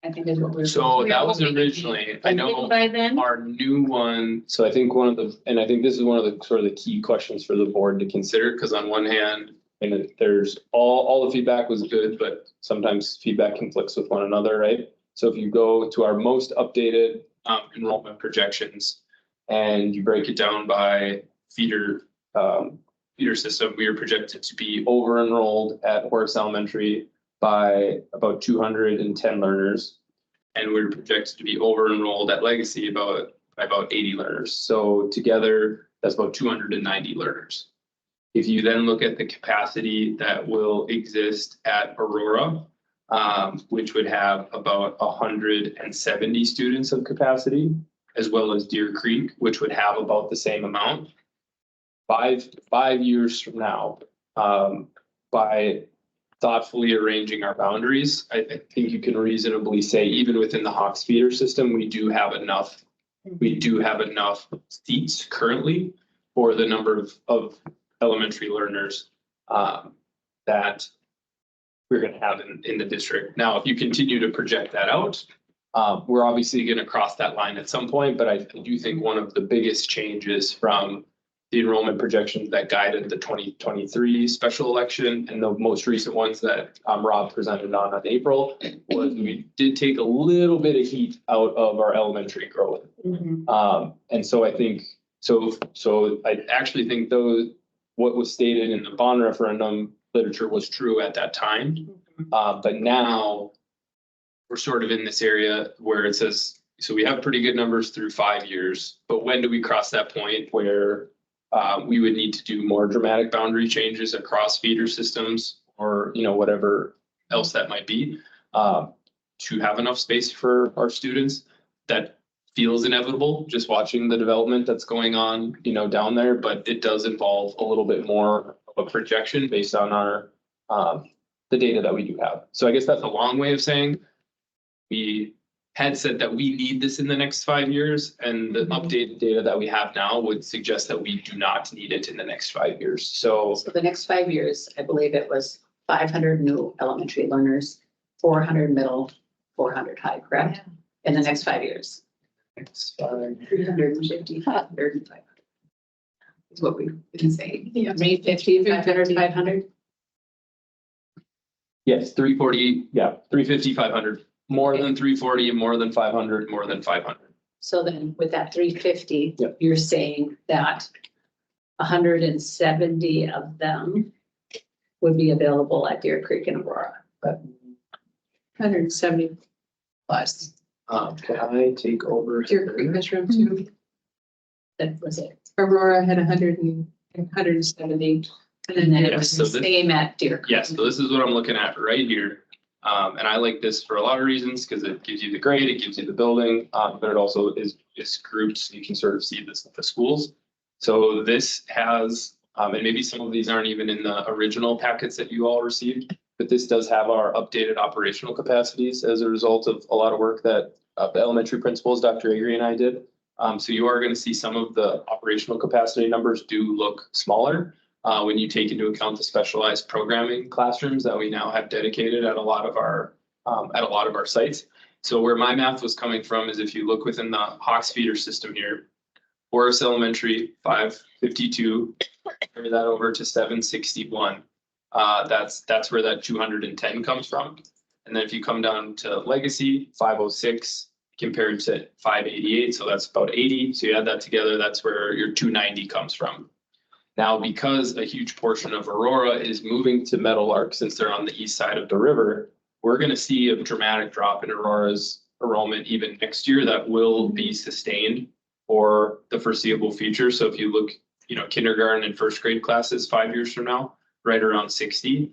I think that's what we're. So that was originally, I know by then? our new one, so I think and I think this is one of the sort of the key questions for the board to consider, because on one hand, and there's all the feedback was good, but sometimes feedback conflicts with one another, right? So if you go to our most updated enrollment projections and you break it down by feeder system, we are projected to be over enrolled at Horace Elementary by about 210 learners. And we're projected to be over enrolled at Legacy by about 80 learners. So together, that's about 290 learners. If you then look at the capacity that will exist at Aurora, which would have about 170 students of capacity, as well as Deer Creek, which would have about the same amount. 5 years from now, by thoughtfully arranging our boundaries, I think you can reasonably say, even within the Hawks feeder system, we do have enough seats currently for the number of elementary learners that we're going to have in the district. Now, if you continue to project that out, we're obviously going to cross that line at some point, but I do think one of the biggest changes from the enrollment projections that guided the 2023 special election and the most recent ones that Rob presented on April was we did take a little bit of heat out of our elementary growth. And so I think, so I actually think what was stated in the bond referendum literature was true at that time. But now we're sort of in this area where it says, so we have pretty good numbers through 5 years, but when do we cross that point where we would need to do more dramatic boundary changes across feeder systems or, whatever else that might be, to have enough space for our students? That feels inevitable, just watching the development that's going on, down there, but it does involve a little bit more of a projection based on our, the data that we do have. So I guess that's a long way of saying we had said that we need this in the next 5 years, and the updated data that we have now would suggest that we do not need it in the next 5 years. So So the next 5 years, I believe it was 500 new elementary learners, 400 middle, 400 high, correct? In the next 5 years. it's fine. 350, 500, is what we've been saying. 350, 500, 500. Yes, 340, yeah, 350, 500, more than 340, more than 500, more than 500. So then with that 350, Yep. you're saying that 170 of them would be available at Deer Creek and Aurora. 170 plus. Can I take over? Deer Creek has room too. That was it. Aurora had 170. And then it Yeah, was so the this- same at Deer Creek. Yes, so this is what I'm looking at right here. And I like this for a lot of reasons, because it gives you the grade, it gives you the building, but it also is grouped, so you can sort of see the schools. So this has, and maybe some of these aren't even in the original packets that you all received, but this does have our updated operational capacities as a result of a lot of work that the elementary principals, Dr. Agri and I did. So you are gonna see some of the operational capacity numbers do look smaller. When you take into account the specialized programming classrooms that we now have dedicated at a lot of our sites. So where my math was coming from is if you look within the Hawks feeder system here, Forest Elementary, 552, carry that over to 761. That's where that 210 comes from. And then if you come down to Legacy, 506 compared to 588, so that's about 80. So you add that together, that's where your 290 comes from. Now, because a huge portion of Aurora is moving to Meadowlark, since they're on the east side of the river, we're gonna see a dramatic drop in Aurora's enrollment even next year that will be sustained for the foreseeable future. So if you look, kindergarten and first grade classes 5 years from now, right around 60.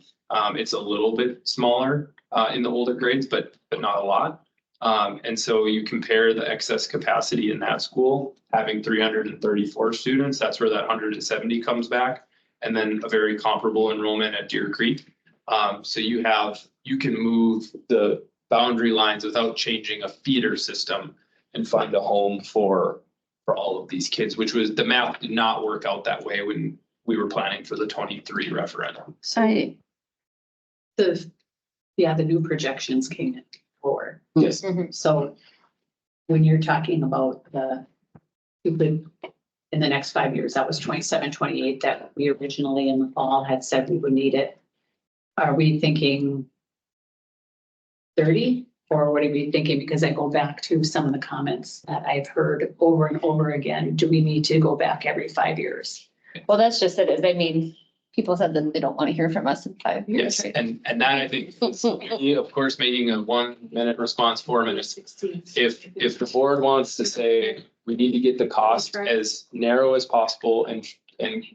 It's a little bit smaller in the older grades, but not a lot. And so you compare the excess capacity in that school, having 334 students, that's where that 170 comes back. And then a very comparable enrollment at Deer Creek. So you can move the boundary lines without changing a feeder system and find a home for all of these kids, which was, the math did not work out that way when we were planning for the 23 referendum. I, The new projections came in lower. Yes. So when you're talking about you could, in the next 5 years, that was 27, 28 that we originally in the fall had said we would need it. Are we thinking 30? Or what are we thinking? Because I go back to some of the comments that I've heard over and over again. Do we need to go back every 5 years? Well, that's just it. I mean, people said that they don't want to hear from us in 5 years. Yes, right? and that I think, is me, of course, making a 1 minute response, 4 minutes. If the board wants to say, we need to get the cost as narrow as possible and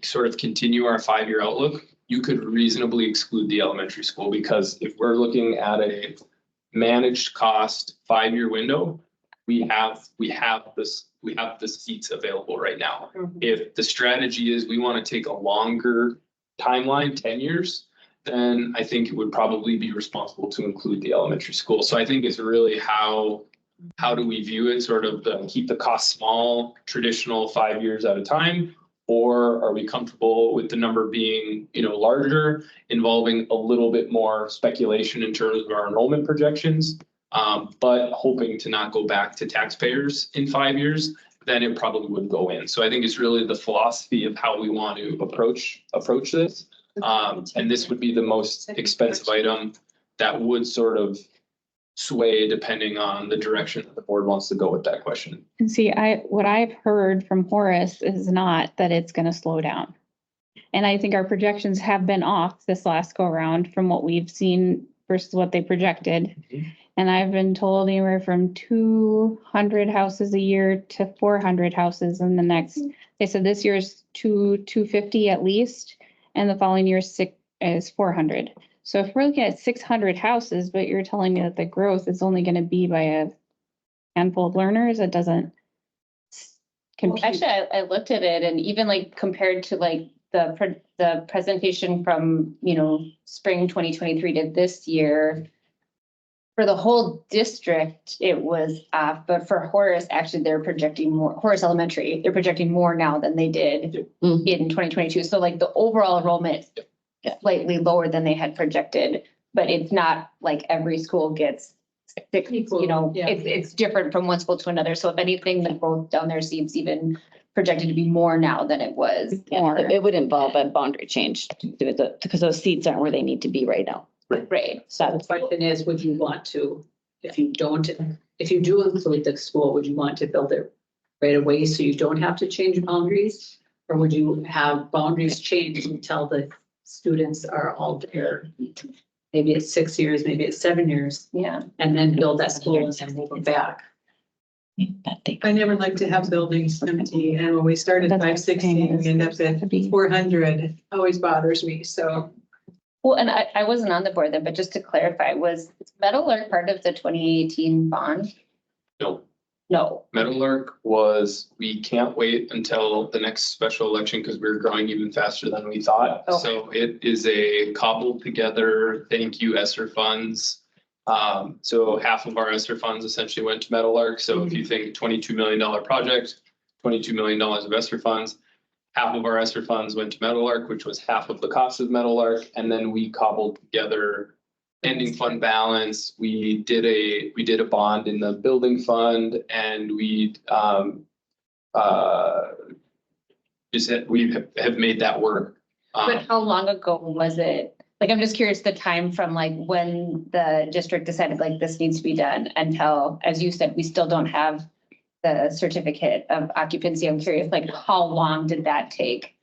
sort of continue our 5-year outlook, you could reasonably exclude the elementary school, because if we're looking at a managed cost 5-year window, we have the seats available right now. If the strategy is we want to take a longer timeline, 10 years, then I think it would probably be responsible to include the elementary school. So I think it's really how do we view it, sort of keep the cost small, traditional 5 years at a time? Or are we comfortable with the number being, larger, involving a little bit more speculation in terms of our enrollment projections, but hoping to not go back to taxpayers in 5 years? Then it probably would go in. So I think it's really the philosophy of how we want to approach this. And this would be the most expensive item that would sort of sway depending on the direction that the board wants to go with that question. and see, what I've heard from Horace is not that it's gonna slow down. And I think our projections have been off this last go around from what we've seen versus what they projected. And I've been told anywhere from 200 houses a year to 400 houses in the next, they said this year's 250 at least, and the following year is 400. So if we're looking at 600 houses, but you're telling me that the growth is only gonna be by a handful of learners, it doesn't compute. Actually, I looked at it and even like compared to like the presentation from, spring 2023 to this year, For the whole district, it was off, but for Horace, actually, they're projecting more, Horace Elementary, they're projecting more now than they did Mm. in 2022. So like the overall enrollment is slightly lower than they had projected, but it's not like every school gets six, you know, Yeah. it's different from one school to another. So if anything, the growth down there seems even projected to be more now than it was. Yeah, it would involve a boundary change because those seats aren't where they need to be right now. Right. So the question is, would you want to, if you do include the school, would you want to build it right away so you don't have to change boundaries? Or would you have boundaries changed until the students are all there? Maybe it's 6 years, maybe it's 7 years, Yeah. and then build that school and then move it back. I never like to have buildings empty, and when we start at That's what I'm 560, saying, we end up to be- at 400, always bothers me, so. Well, and I wasn't on the board then, but just to clarify, was Meadowlark part of the 2018 bond? No, No. Meadowlark was, we can't wait until the next special election because we're growing even faster than we thought. Okay. So it is a cobbled together, thank you ESSER funds. So half of our ESSER funds essentially went to Meadowlark. So if you think $22 million project, $22 million of ESSER funds, half of our ESSER funds went to Meadowlark, which was half of the cost of Meadowlark. And then we cobbled together ending fund balance. We did a bond in the building fund, and we have made that work. But how long ago was it? Like, I'm just curious the time from like when the district decided like this needs to be done until, as you said, we still don't have the certificate of occupancy. I'm curious, like, how long did that take?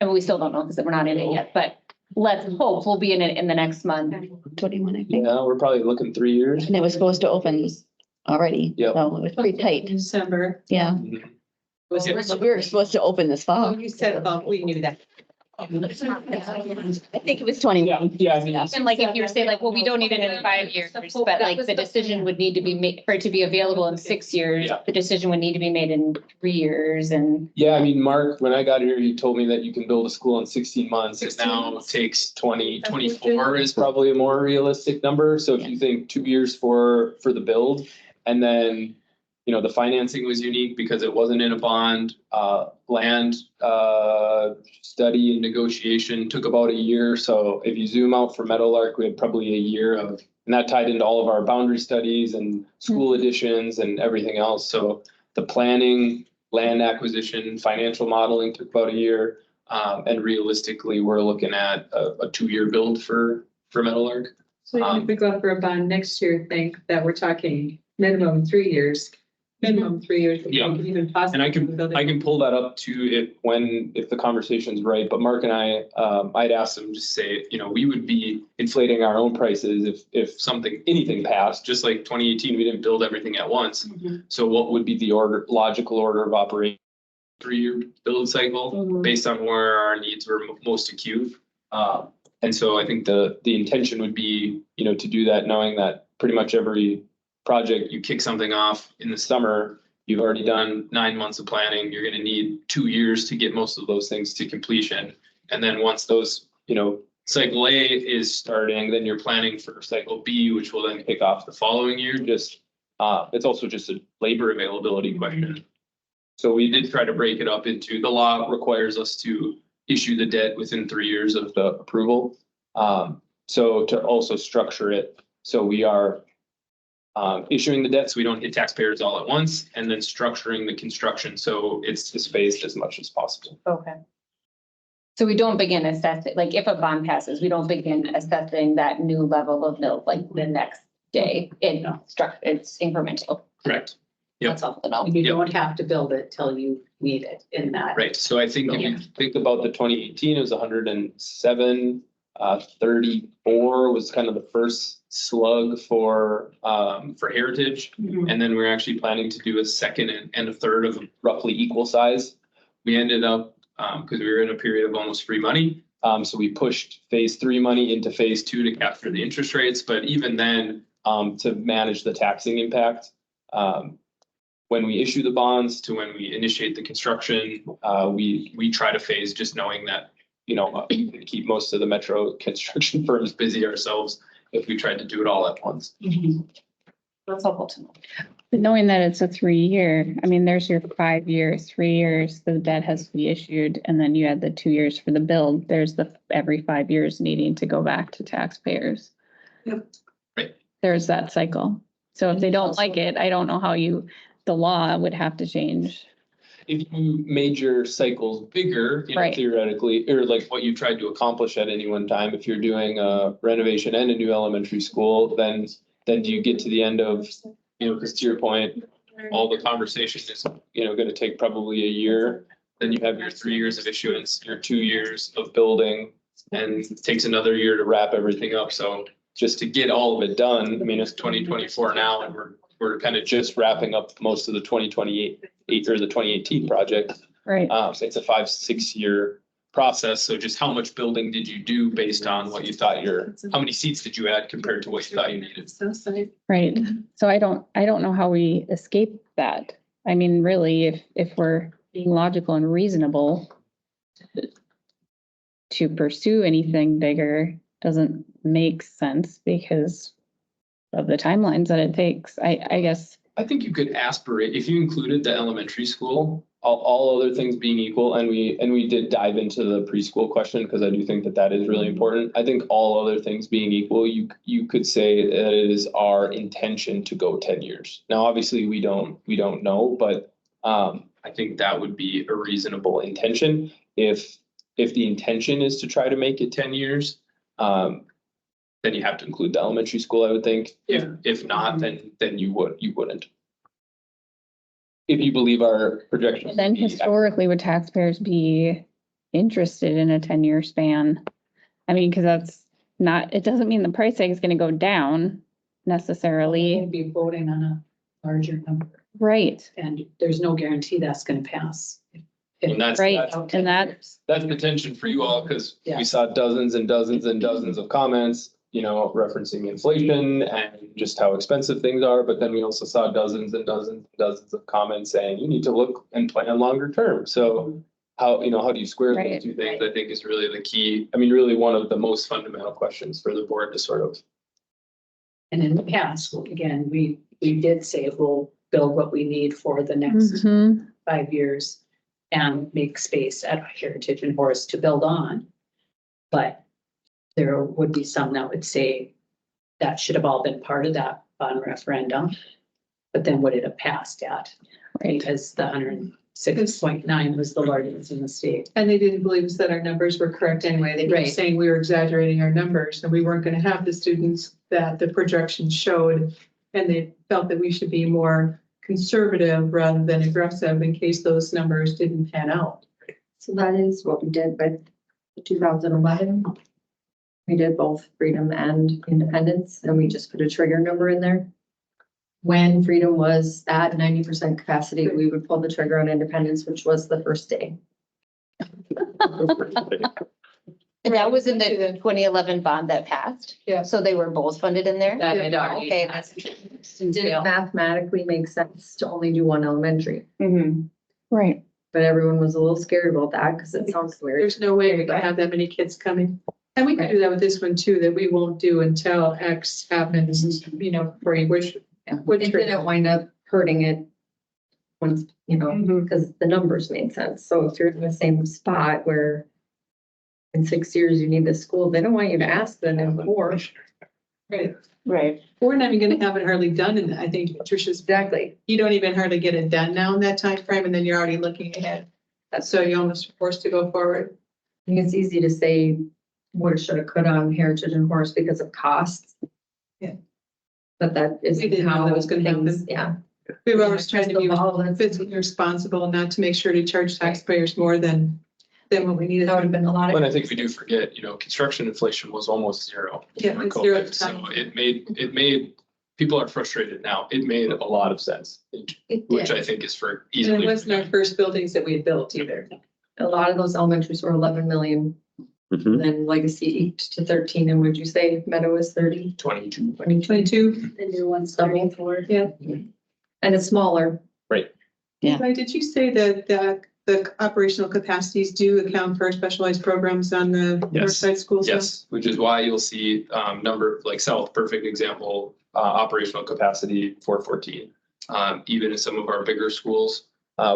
And we still don't know because we're not in it yet, but let's hope we'll be in it in the next month. 21, I think. Yeah, we're probably looking 3 years. And it was supposed to open already. Yep. So it was pretty tight. December. Yeah. Was it? So we were supposed to open this fall. You said, we knew that. I think it was 21. Yeah, I mean, And like, if you were saying like, well, we don't need it in 5 years, but like the decision would need to be made for it to be available in 6 years. Yeah. The decision would need to be made in 3 years and. yeah, I mean, Mark, when I got here, he told me that you can build a school in 16 months. It 16 now months. takes 24 is probably a more realistic number. So if you think 2 years for the build, and then, you know, the financing was unique because it wasn't in a bond, land, study and negotiation took about a year. So if you zoom out for Meadowlark, we had probably a year of, and that tied into all of our boundary studies and school additions and everything else. So the planning, land acquisition, financial modeling took about a year. And realistically, we're looking at a 2-year build for Meadowlark. So if we go for a bond next year, think that we're talking minimum 3 years. Minimum 3 years. if we Yeah. could even possibly And build it. I can pull that up to it if the conversation's right, but Mark and I'd asked them to say, you know, we would be inflating our own prices if anything passed, just like 2018, we didn't build everything at once. So what would be the logical order of operation? 3-year build cycle based on where our needs were most acute. And so I think the intention would be, you know, to do that, knowing that pretty much every project, you kick something off in the summer, you've already done 9 months of planning, you're gonna need 2 years to get most of those things to completion. And then once those, you know, cycle A is starting, then you're planning for cycle B, which will then kick off the following year. Just, it's also just a labor availability question. So we did try to break it up into, the law requires us to issue the debt within 3 years of the approval. So to also structure it, so we are issuing the debt so we don't hit taxpayers all at once, and then structuring the construction so it's phased as much as possible. Okay. So we don't begin assessing, like if a bond passes, we don't begin assessing that new level of note like the next day. It's incremental. Correct. Yep. That's all to know. You don't have to build it till you need it in that. Right. So I think if you think about the 2018, it was 107. 34 was kind of the first slug for Heritage. And then we're actually planning to do a second and a third of roughly equal size. We ended up, because we were in a period of almost free money. So we pushed phase 3 money into phase 2 to capture the interest rates. But even then, to manage the taxing impact, when we issue the bonds to when we initiate the construction, we try to phase, just knowing that, you know, keep most of the metro construction firms busy ourselves. if we tried to do it all at once. That's helpful to know. But knowing that it's a 3-year, I mean, there's your 5 years, 3 years, the debt has to be issued, and then you add the 2 years for the build. There's the every 5 years needing to go back to taxpayers. Yep. Right. There's that cycle. So if they don't like it, I don't know how the law would have to change. If you made your cycles bigger, you know, Right. theoretically, or like what you tried to accomplish at any one time, if you're doing a renovation and a new elementary school, then do you get to the end of, you know, because to your point, all the conversation is, you know, gonna take probably a year. Then you have your 3 years of issuance, your 2 years of building, and it takes another year to wrap everything up. So just to get all of it done, I mean, it's 2024 now, and we're kind of just wrapping up most of the 2028 or the 2018 project. Right. So it's a 5-6 year process. So just how much building did you do based on what you thought how many seats did you add compared to what you thought you needed? Right. So I don't know how we escape that. I mean, really, if we're being logical and reasonable to pursue anything bigger doesn't make sense because of the timelines that it takes. I guess. I think you could aspirate, if you included the elementary school, all other things being equal, and we did dive into the preschool question, because I do think that is really important. I think all other things being equal, you could say that it is our intention to go 10 years. Now, obviously, we don't know, but I think that would be a reasonable intention. If the intention is to try to make it 10 years, then you have to include the elementary school, I would think. If not, then you wouldn't. If you believe our projections. And then historically, would taxpayers be interested in a 10-year span? I mean, because it doesn't mean the price tag is going to go down necessarily. We'll be voting on a larger number, Right. and there's no guarantee that's gonna pass. And that's And that's the tension for you all, because Yeah. we saw dozens and dozens and dozens of comments, you know, referencing inflation and just how expensive things are. But then we also saw dozens and dozens and dozens of comments saying you need to look and plan longer term. So how do you square Right. those two things, I think is really the key. I mean, really one of the most fundamental questions for the board to sort of. And in the past, again, we did say we'll build what we need for the next Mhm. 5 years and make space at Heritage and Horace to build on. But there would be some that would say that should have all been part of that bond referendum. But then would it have passed at? Right. Because the 106.9 was the largest in the state. And they didn't believe us that our numbers were correct anyway. They Right. kept saying we were exaggerating our numbers and we weren't gonna have the students that the projections showed. And they felt that we should be more conservative rather than aggressive in case those numbers didn't pan out. So that is what we did with 2011. We did both freedom and independence, and we just put a trigger number in there. When freedom was at 90% capacity, we would pull the trigger on independence, which was the first day. And that was in the 2011 bond that passed? Yeah. So they were both funded in there? That had already Okay, passed. Did it mathematically make sense to only do one elementary? Mhm. Right. But everyone was a little scared about that because it sounds weird. There's no way we can have that many kids coming. And we can do that with this one too, that we won't do until X happens, you know, for a wish. It didn't wind up hurting it once, because the numbers made sense. So if you're in the same spot where in 6 years you need this school, they don't want you to ask them in 4. Right. Right. We're not even gonna have it hardly done, and I think Tricia's, Exactly. you don't even hardly get it done now in that time frame, and then you're already looking ahead. So you're almost forced to go forward. I think it's easy to say woulda, shoulda, coulda on Heritage and Horace because of costs. Yeah. But that We isn't didn't know how that was gonna things, happen. yeah. We were always trying to be Crystal ball, that's- fiscally responsible, not to make sure to charge taxpayers more than what we needed. That would have been a lot of. And I think we do forget, construction inflation was almost zero. Yeah, during it's zero at COVID. the So time. it made, people are frustrated now. It made a lot of sense, which I think is for And easily. it wasn't our first buildings that we had built either. A lot of those elementaries were 11 million, Mhm. and then Legacy 8 to 13, and would you say Meadow is 30? 22. 22. The new one's 34. Yeah. And it's smaller. Right, did you say that the operational capacities do account for specialized programs on the north Yes. side schools? Yes, which is why you'll see number like South, perfect example, operational capacity 414. Even in some of our bigger schools,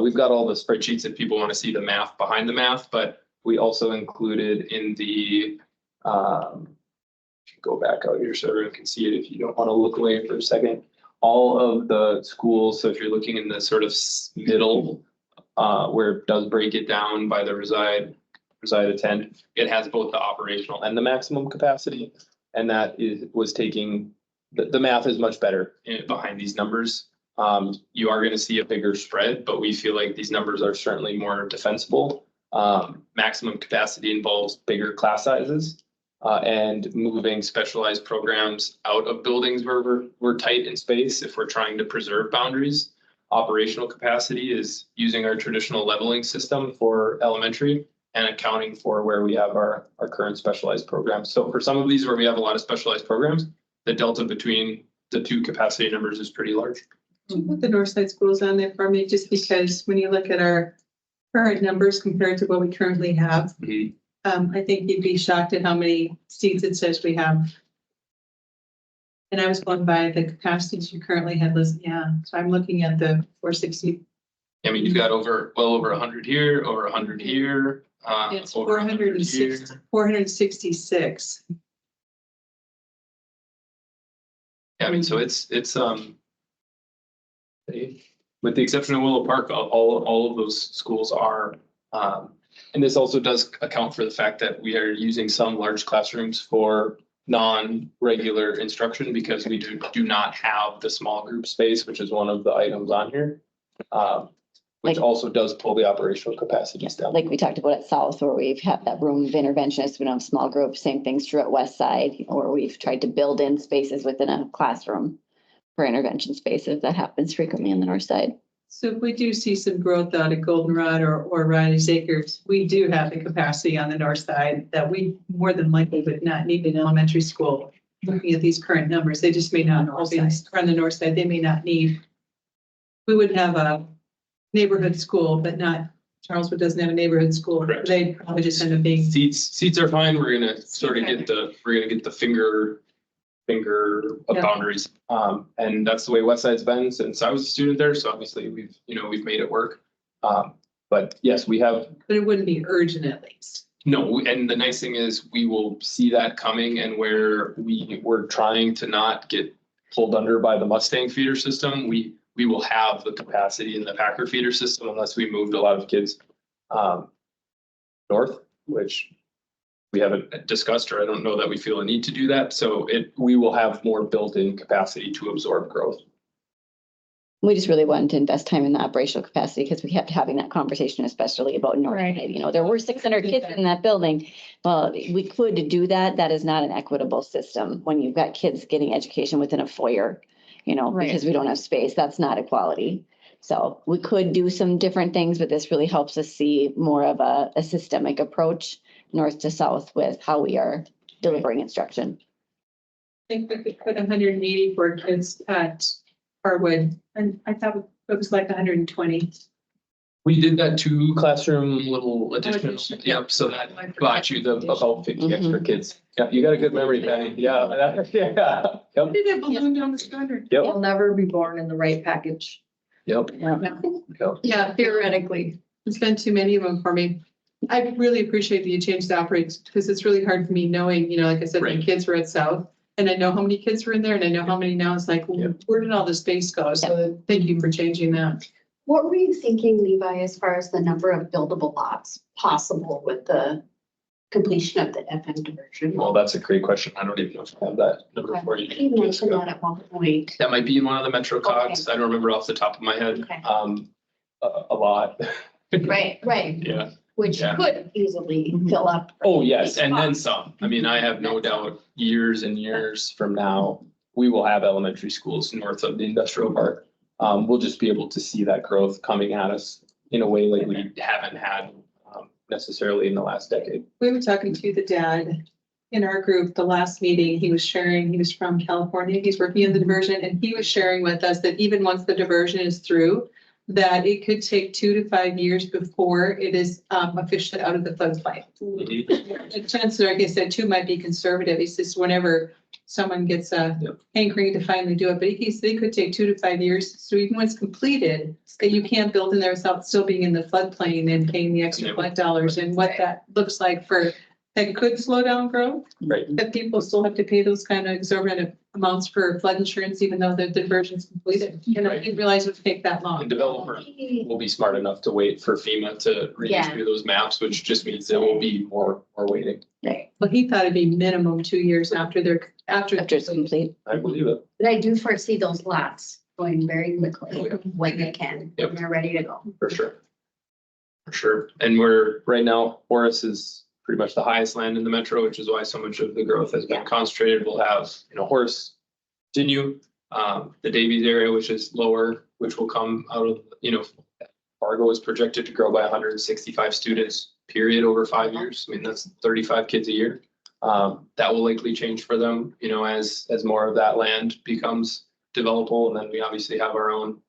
we've got all the spreadsheets if people want to see the math behind the math, but we also included in the go back out here so everyone can see it if you don't want to look away for a second. All of the schools, so if you're looking in the sort of middle, where it does break it down by the reside, attend, it has both the operational and the maximum capacity. And that was taking, the math is much better behind these numbers. You are gonna see a bigger spread, but we feel like these numbers are certainly more defensible. Maximum capacity involves bigger class sizes. And moving specialized programs out of buildings where we're tight in space if we're trying to preserve boundaries. Operational capacity is using our traditional leveling system for elementary and accounting for where we have our current specialized programs. So for some of these where we have a lot of specialized programs, the delta between the two capacity numbers is pretty large. Put the north side schools on there for me, just because when you look at our current numbers compared to what we currently have, I think you'd be shocked at how many seats it says we have. And I was going by the capacities you currently had listed. Yeah, so I'm looking at the 460. I mean, you've got well over 100 here, over 100 here. It's over 100 here. 466. Yeah, I mean, so it's with the exception of Willow Park, all of those schools are, and this also does account for the fact that we are using some large classrooms for non-regular instruction because we do not have the small group space, which is one of the items on here. Which also does pull the operational capacities down. Like we talked about at South, where we've had that room of interventionists, we don't have small groups, same thing's true at West Side, or we've tried to build in spaces within a classroom for intervention spaces. That happens frequently on the north side. So if we do see some growth out at Goldenrod or Riley's Acres, we do have the capacity on the north side that we more than likely would not need an elementary school. Looking at these current numbers, they just may not, all be on the north side, they may not need. We would have a neighborhood school, but not, Charleswood doesn't have a neighborhood school. Correct. They probably just end up being. Seats are fine. We're gonna sort of get the finger of boundaries. And that's the way West Side's been since I was a student there. So obviously we've made it work. But yes, we have. But it wouldn't be urgent at least. No, and the nice thing is we will see that coming, and where we're trying to not get pulled under by the Mustang feeder system, we will have the capacity in the Packer feeder system unless we moved a lot of kids north, which we haven't discussed, or I don't know that we feel a need to do that. So we will have more built-in capacity to absorb growth. We just really wanted to invest time in the operational capacity because we kept having that conversation, especially about North Side. There were 600 kids in that building. Well, we could do that. That is not an equitable system when you've got kids getting education within a foyer, because we don't have space. That's not equality. So we could do some different things, but this really helps us see more of a systemic approach north to south with how we are delivering instruction. I think we could put 184 kids at Harwood, and I thought it was like 120. We did that 2 classroom little additional, yep, so that got you about 50 extra kids. Yeah, you got a good memory, Penny. Yeah. Yeah. Yep. Did that balloon down the standard? Yep. We'll never be born in the right package. Yep. Yep. Yeah, Theoretically. there's been too many of them for me. I really appreciate that you changed the operates because it's really hard for me knowing, like I said, my Right. kids were at South and I know how many kids were in there and I know how many now. It's like, well, Yep. where did all the space go? So thank you for changing that. What were you thinking, Levi, as far as the number of buildable lots possible with the completion of the FM diversion? Well, that's a great question. I don't even know if I have that number for you. You mentioned that at one point. That might be in one of the Metro cogs. I don't remember off the top of my head. Okay. A lot. Right. Yeah. Which Yeah. could easily fill up. Oh, yes, and then some. I mean, I have no doubt years and years from now, we will have elementary schools north of the industrial park. We'll just be able to see that growth coming at us in a way like we haven't had necessarily in the last decade. We were talking to the dad in our group, the last meeting, he was from California, he's working in the diversion, and he was sharing with us that even once the diversion is through, that it could take 2 to 5 years before it is officially out of the floodplain. The chances are, like I said, 2 might be conservative. He says whenever someone gets a hankering to finally do it, but he said it could take 2 to 5 years. So even when it's completed, that you can't build in there without still being in the floodplain and paying the extra flood dollars, and what that looks like for, that could slow down growth. Right. That people still have to pay those kind of exorbitant amounts for flood insurance, even though the diversion's completed. And I didn't realize it would take that And long. developer will be smart enough to wait for FEMA to read Yeah. through those maps, which just means there will be more waiting. Well, he thought it'd be minimum 2 years after After it's complete. I believe it. But I do foresee those lots going very quickly when they can, Yep. when they're ready to go. For sure. For sure. And we're, right now, Horace is pretty much the highest land in the metro, which is why so much of the growth has been concentrated. We'll have, Horace continue, the Davies area, which is lower, which will come out of, Fargo is projected to grow by 165 students, period, over 5 years. I mean, that's 35 kids a year. That will likely change for them, as more of that land becomes developable. And then we obviously have our own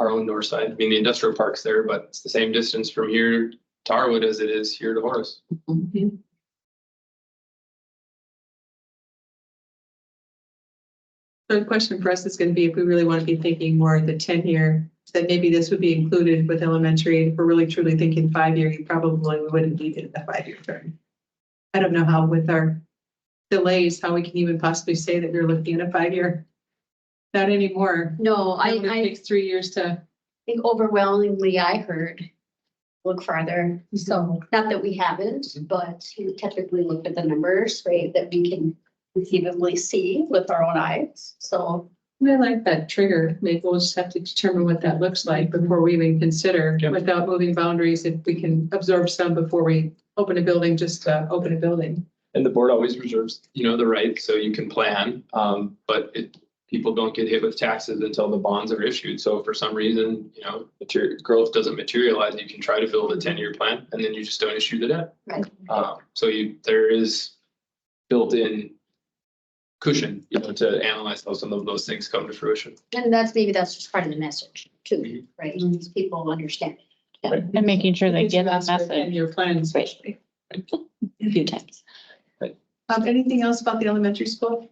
north side. I mean, the industrial park's there, but it's the same distance from here to Harwood as it is here to Horace. So the question for us is going to be if we really want to be thinking more of the 10-year, that maybe this would be included with elementary. If we're really truly thinking 5-year, you probably wouldn't need it in the 5-year term. I don't know how with our delays, how we can even possibly say that we're looking at a 5-year. Not anymore. No, It I takes 3 years to. think overwhelmingly I heard look farther. So not that we haven't, but you typically look at the numbers, right, that we can conceivably see with our own eyes. So I like that trigger. Maybe we'll just have to determine what that looks like before we even consider, without moving boundaries, if we can absorb some before we open a building, just to open a building. And the board always reserves, the right, so you can plan, but people don't get hit with taxes until the bonds are issued. So if for some reason, growth doesn't materialize, you can try to build a 10-year plan and then you just don't issue the debt. Right. So there is built-in cushion, to analyze how some of those things come to fruition. and that's just part of the message too, Mhm. right? These people understand. And making sure they get that message. And your plan, especially. A few times. Anything else about the elementary school?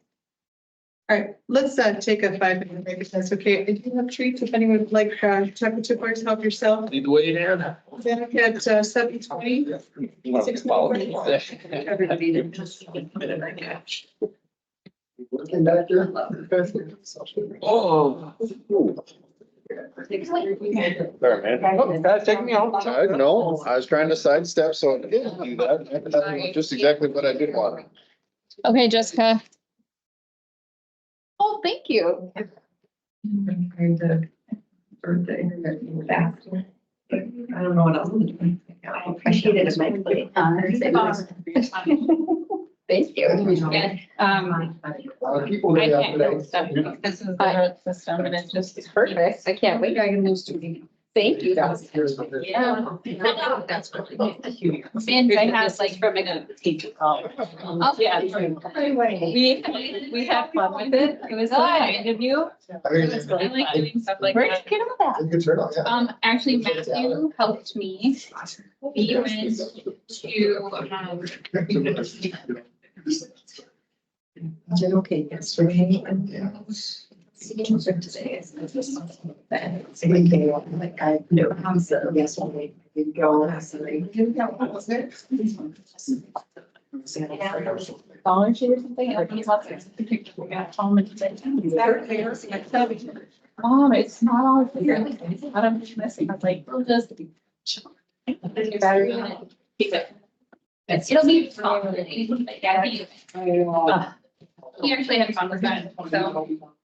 All right, let's take a 5-minute break if that's okay. And do you have treats if anyone would like chocolate chip bars, help yourself? Lead the way, Dan. Back at 7:20. Working back there? Oh. Sorry, man. Oh, guys, take me home. No, I was trying to sidestep, so I didn't do that. That's just exactly what I did want. Okay, Jessica. Oh, thank you. I don't know what else to do. I appreciate it as my plate. Thank you. Yeah, People I that can't have go stuff. This is the system and it's just perfect. I can't wait. Thank you. Yeah. And I have like from a teacher call. Oh, yeah. We had fun with it. It was so kind of you. I mean, I like doing stuff like Where'd you that. get all that? a good turnout, yeah. Actually, Matthew helped me. We went to, Okay, yesterday. Like I know, so yes, we did go last night. Dollar Tree or something. Or he loves it. The picture we got home and said, Mom, it's not all clear. What I'm missing. I was like, we'll just. Put your battery in it. Keep it. It'll be fun. Yeah, he actually had fun with that. So